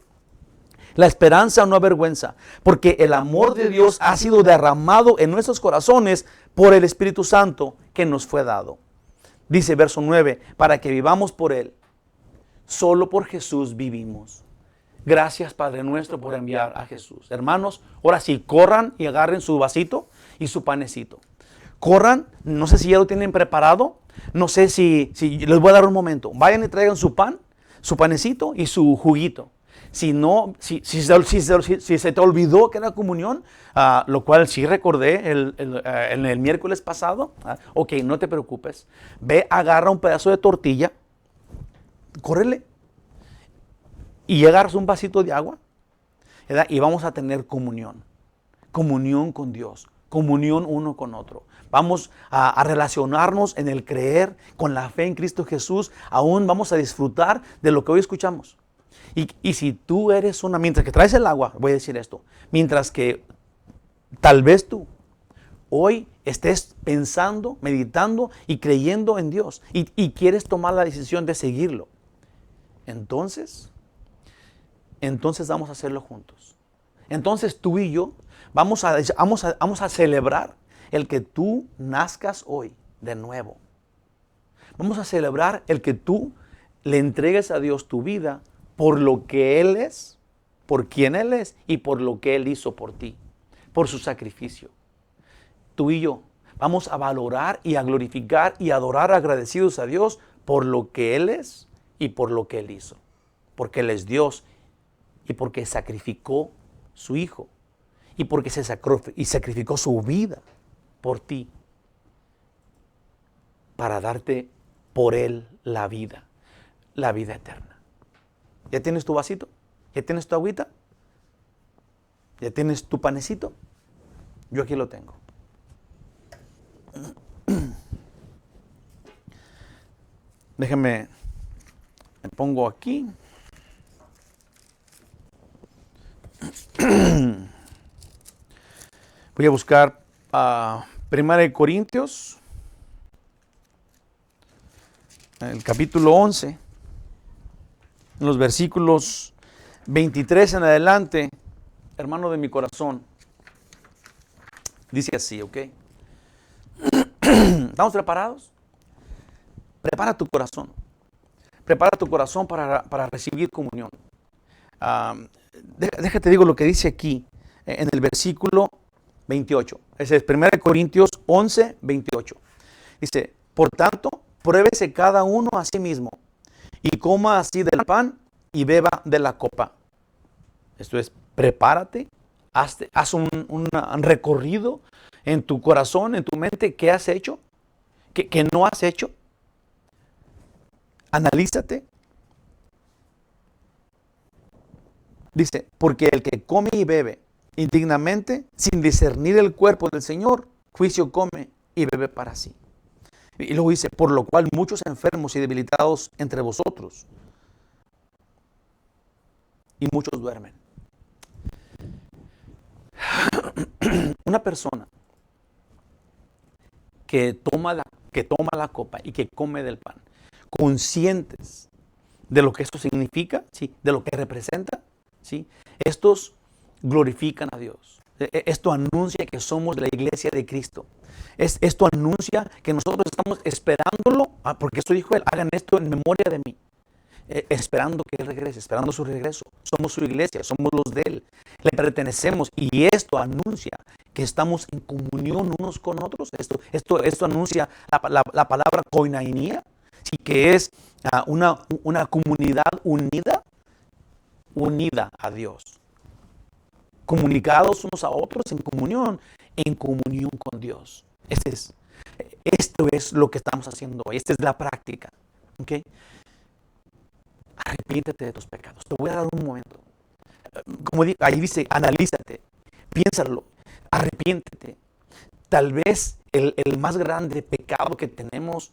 la esperanza no avergüenza, porque el amor de Dios ha sido derramado en nuestros corazones por el Espíritu Santo que nos fue dado. Dice verso 9, para que vivamos por Él. Solo por Jesús vivimos. Gracias, Padre nuestro, por enviar a Jesús. Hermanos, ahora sí, corran y agarren su vasito y su panecito. Corran, no sé si ya lo tienen preparado, no sé si les voy a dar un momento. Vayan y traigan su pan, su panecito y su juguito. Si se te olvidó que era comunión, lo cual sí recordé en el miércoles pasado, ok, no te preocupes. Ve, agarra un pedazo de tortilla, córrele, y agarras un vasito de agua, ¿verdad? Y vamos a tener comunión con Dios, comunión uno con otro. Vamos a relacionarnos en el creer, con la fe en Cristo Jesús. Aún vamos a disfrutar de lo que hoy escuchamos. Y si tú eres mientras que traes el agua, voy a decir esto, mientras que tal vez tú hoy estés pensando, meditando y creyendo en Dios y quieres tomar la decisión de seguirlo, entonces vamos a hacerlo juntos. Entonces tú y yo vamos a celebrar el que tú nazcas hoy de nuevo. Vamos a celebrar el que tú le entregues a Dios tu vida por lo que Él es, por quien Él es y por lo que Él hizo por ti, por su sacrificio. Tú y yo vamos a valorar y a glorificar y adorar agradecidos a Dios por lo que Él es y por lo que Él hizo. Porque Él es Dios y porque sacrificó su Hijo y porque sacrificó su vida por ti para darte por Él la vida eterna. ¿Ya tienes tu vasito? ¿Ya tienes tu agüita? ¿Ya tienes tu panecito? Yo aquí lo tengo. Déjame, me pongo aquí. Voy a buscar Primera de Corintios, el capítulo 11. En los versículos 23 en adelante, hermano de mi corazón, dice así, ¿ok? ¿Estamos preparados? Prepara tu corazón. Prepara tu corazón para recibir comunión. Déjate digo lo que dice aquí en el versículo 28. Ese es 1 Corintios 11, 28. Dice, por tanto, pruébese cada uno a sí mismo y coma así del pan y beba de la copa. Esto es, prepárate, haz un recorrido en tu corazón, en tu mente, ¿qué has hecho? ¿Qué no has hecho? analízate. Dice, porque el que come y bebe indignamente, sin discernir el cuerpo del Señor, juicio come y bebe para sí. Y luego dice, por lo cual muchos enfermos y debilitados entre vosotros, y muchos duermen. Una persona que toma la copa y que come del pan, conscientes de lo que esto significa, ¿sí? De lo que representa, ¿sí? Estos glorifican a Dios. Esto anuncia que somos la iglesia de Cristo. Esto anuncia que nosotros estamos esperándolo, porque esto dijo él, hagan esto en memoria de mí. Esperando que Él regrese, esperando su regreso. Somos su iglesia, somos los de Él. Le pertenecemos y esto anuncia que estamos en comunión unos con otros. Esto anuncia la palabra koinonia, sí, que es una comunidad unida a Dios. Comunicados unos a otros en comunión con Dios. Esto es lo que estamos haciendo hoy. Esta es la práctica. ¿Okay? Arrepiéntete de tus pecados. Te voy a dar un momento. Como ahí dice, analízate, piénsalo, arrepiéntete. Tal vez el más grande pecado que tenemos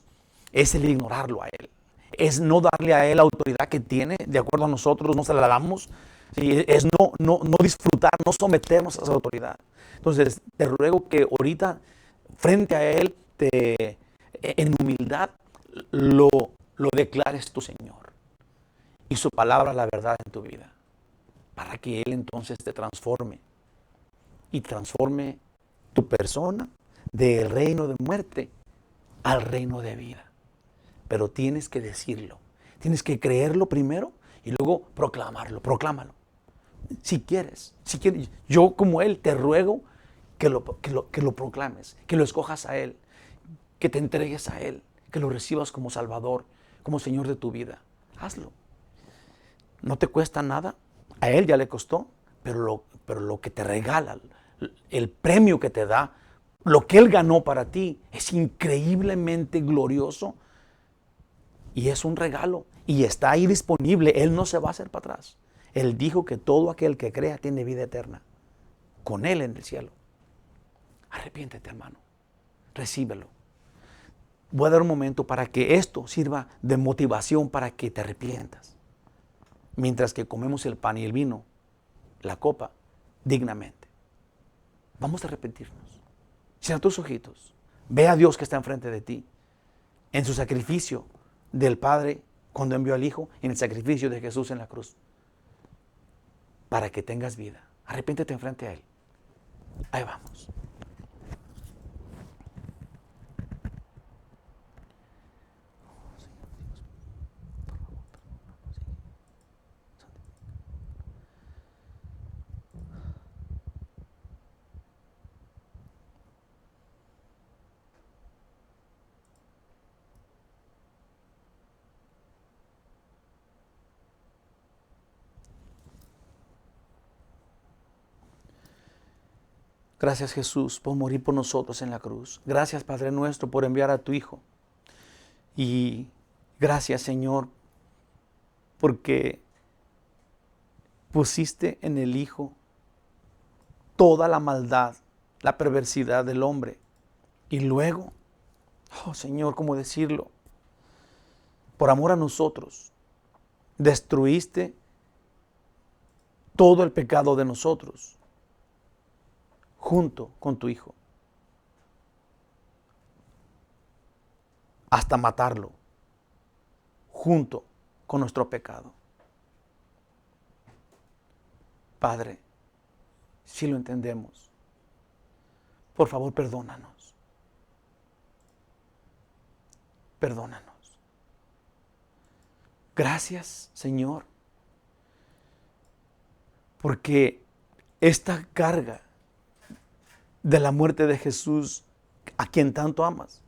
es el ignorarlo a Él. Es no darle a Él la autoridad que tiene, de acuerdo a nosotros, no se la damos. ¿Sí? Es no disfrutar, no someternos a esa autoridad. Entonces, te ruego que ahorita, frente a Él, en humildad, lo declares tu Señor. Y su palabra, la verdad en tu vida, para que Él entonces te transforme y transforme tu persona del reino de muerte al reino de vida. Pero tienes que decirlo, tienes que creerlo primero y luego proclámalo. Si quieres, yo como Él te ruego que lo proclames, que lo escojas a Él, que te entregues a Él, que lo recibas como Salvador, como Señor de tu vida. Hazlo. No te cuesta nada, a Él ya le costó, pero lo que te regala, el premio que te da, lo que Él ganó para ti, es increíblemente glorioso y es un regalo y está ahí disponible. Él no se va a hacer para atrás. Él dijo que todo aquel que crea tiene vida eterna con Él en el cielo. Arrepiéntete, hermano, recíbelo. Voy a dar un momento para que esto sirva de motivación para que te arrepientas. Mientras que comemos el pan y el vino, la copa, dignamente. Vamos a arrepentirnos. Cierra tus ojitos. Ve a Dios que está enfrente de ti. En su sacrificio del Padre cuando envió al Hijo, en el sacrificio de Jesús en la cruz. Para que tengas vida. Arrepiéntete enfrente a Él. Ahí vamos. Gracias, Jesús, por morir por nosotros en la cruz. Gracias, Padre nuestro, por enviar a tu Hijo. Y gracias, Señor, porque pusiste en el Hijo toda la maldad, la perversidad del hombre. Y luego, oh Señor, ¿cómo decirlo? Por amor a nosotros, destruiste todo el pecado de nosotros junto con tu Hijo, hasta matarlo, junto con nuestro pecado. Padre, si lo entendemos, por favor, perdónanos. Perdónanos. Gracias, Señor, porque esta carga de la muerte de Jesús, a quien tanto amas,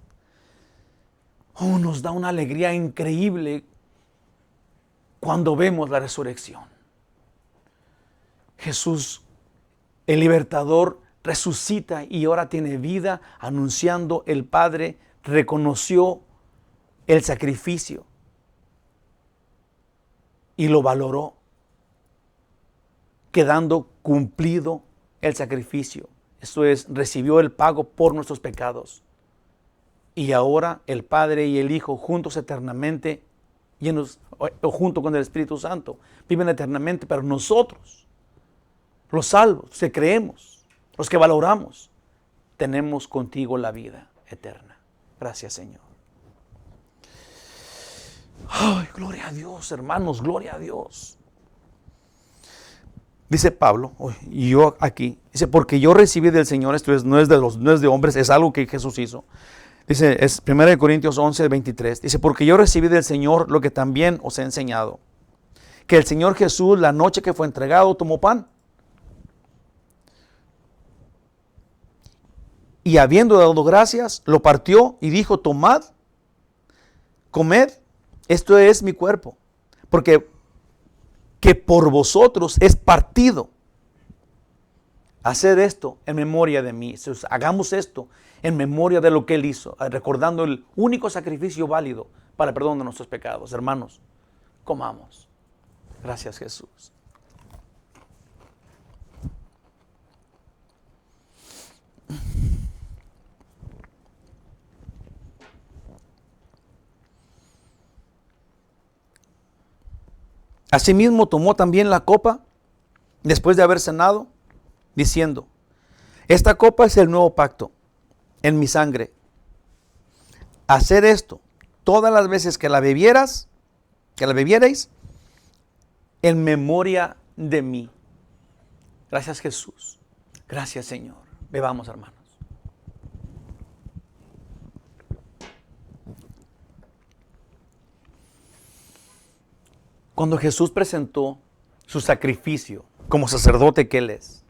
nos da una alegría increíble cuando vemos la resurrección. Jesús, el libertador, resucita y ahora tiene vida, anunciando el Padre reconoció el sacrificio y lo valoró, quedando cumplido el sacrificio. Esto es, recibió el pago por nuestros pecados. Y ahora el Padre y el Hijo juntos eternamente, llenos, o junto con el Espíritu Santo, viven eternamente, pero nosotros, los salvos, los que creemos, los que valoramos, tenemos contigo la vida eterna. Gracias, Señor. Ay, gloria a Dios, hermanos, gloria a Dios. Dice Pablo, y yo aquí, dice, porque yo recibí del Señor, esto es, no es de hombres, es algo que Jesús hizo. Dice, es 1 Corintios 11, 23, dice, porque yo recibí del Señor lo que también os he enseñado, que el Señor Jesús, la noche que fue entregado, tomó pan, y habiendo dado gracias, lo partió y dijo, tomad, comed, esto es mi cuerpo, porque que por vosotros es partido. Haced esto en memoria de mí. Entonces, hagamos esto en memoria de lo que Él hizo, recordando el único sacrificio válido para el perdón de nuestros pecados. Hermanos, comamos. Gracias, Jesús. Asimismo tomó también la copa después de haber cenado, diciendo, esta copa es el nuevo pacto en mi sangre. Hacer esto todas las veces que la bebierais, en memoria de mí. Gracias, Jesús. Gracias, Señor. Bebamos, hermanos. Cuando Jesús presentó su sacrificio como sacerdote que Él es,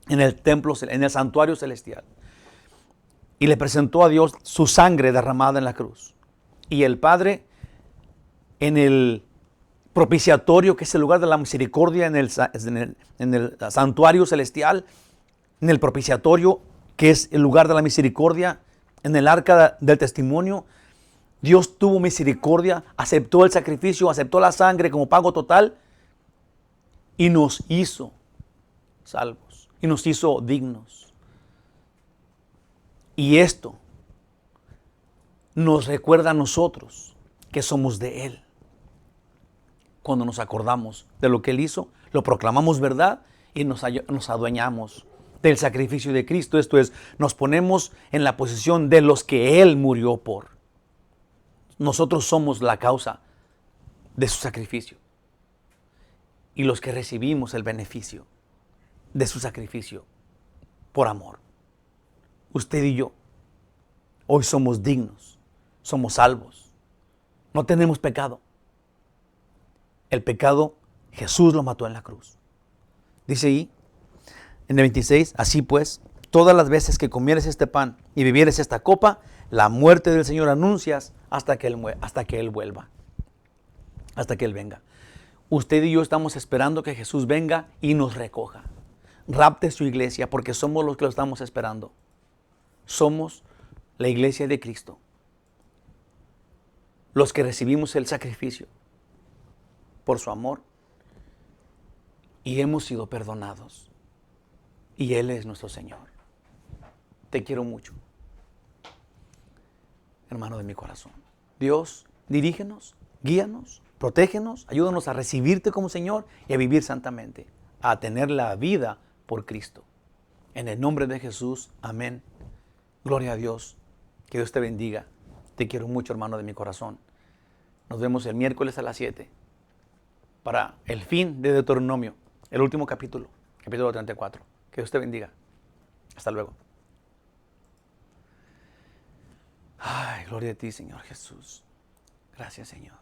en el templo, en el santuario celestial, y le presentó a Dios su sangre derramada en la cruz, y el Padre en el propiciatorio, que es el lugar de la misericordia, en el santuario celestial, en el propiciatorio, que es el lugar de la misericordia, en el arca del testimonio, Dios tuvo misericordia, aceptó el sacrificio, aceptó la sangre como pago total y nos hizo salvos y nos hizo dignos. Y esto nos recuerda a nosotros que somos de Él. Cuando nos acordamos de lo que Él hizo, lo proclamamos verdad y nos adueñamos del sacrificio de Cristo. Esto es, nos ponemos en la posición de los que Él murió por. Nosotros somos la causa de su sacrificio y los que recibimos el beneficio de su sacrificio por amor. Usted y yo hoy somos dignos, somos salvos, no tenemos pecado. El pecado Jesús lo mató en la cruz. Dice ahí en el 26, así pues, todas las veces que comieres este pan y bebieres esta copa, la muerte del Señor anuncias hasta que Él vuelva, hasta que Él venga. Usted y yo estamos esperando que Jesús venga y nos recoja. Rapte su iglesia porque somos los que lo estamos esperando. Somos la iglesia de Cristo, los que recibimos el sacrificio por su amor y hemos sido perdonados. Y Él es nuestro Señor. Te quiero mucho, hermano de mi corazón. Dios, dirígenos, guíanos, protégenos, ayúdanos a recibirte como Señor y a vivir santamente, a tener la vida por Cristo. En el nombre de Jesús, amén. Gloria a Dios. Que Dios te bendiga. Te quiero mucho, hermano de mi corazón. Nos vemos el miércoles a las 7 para el fin de Deuteronomio, el último capítulo 34. Que Dios te bendiga. Hasta luego. Ay, gloria a ti, Señor Jesús. Gracias, Señor.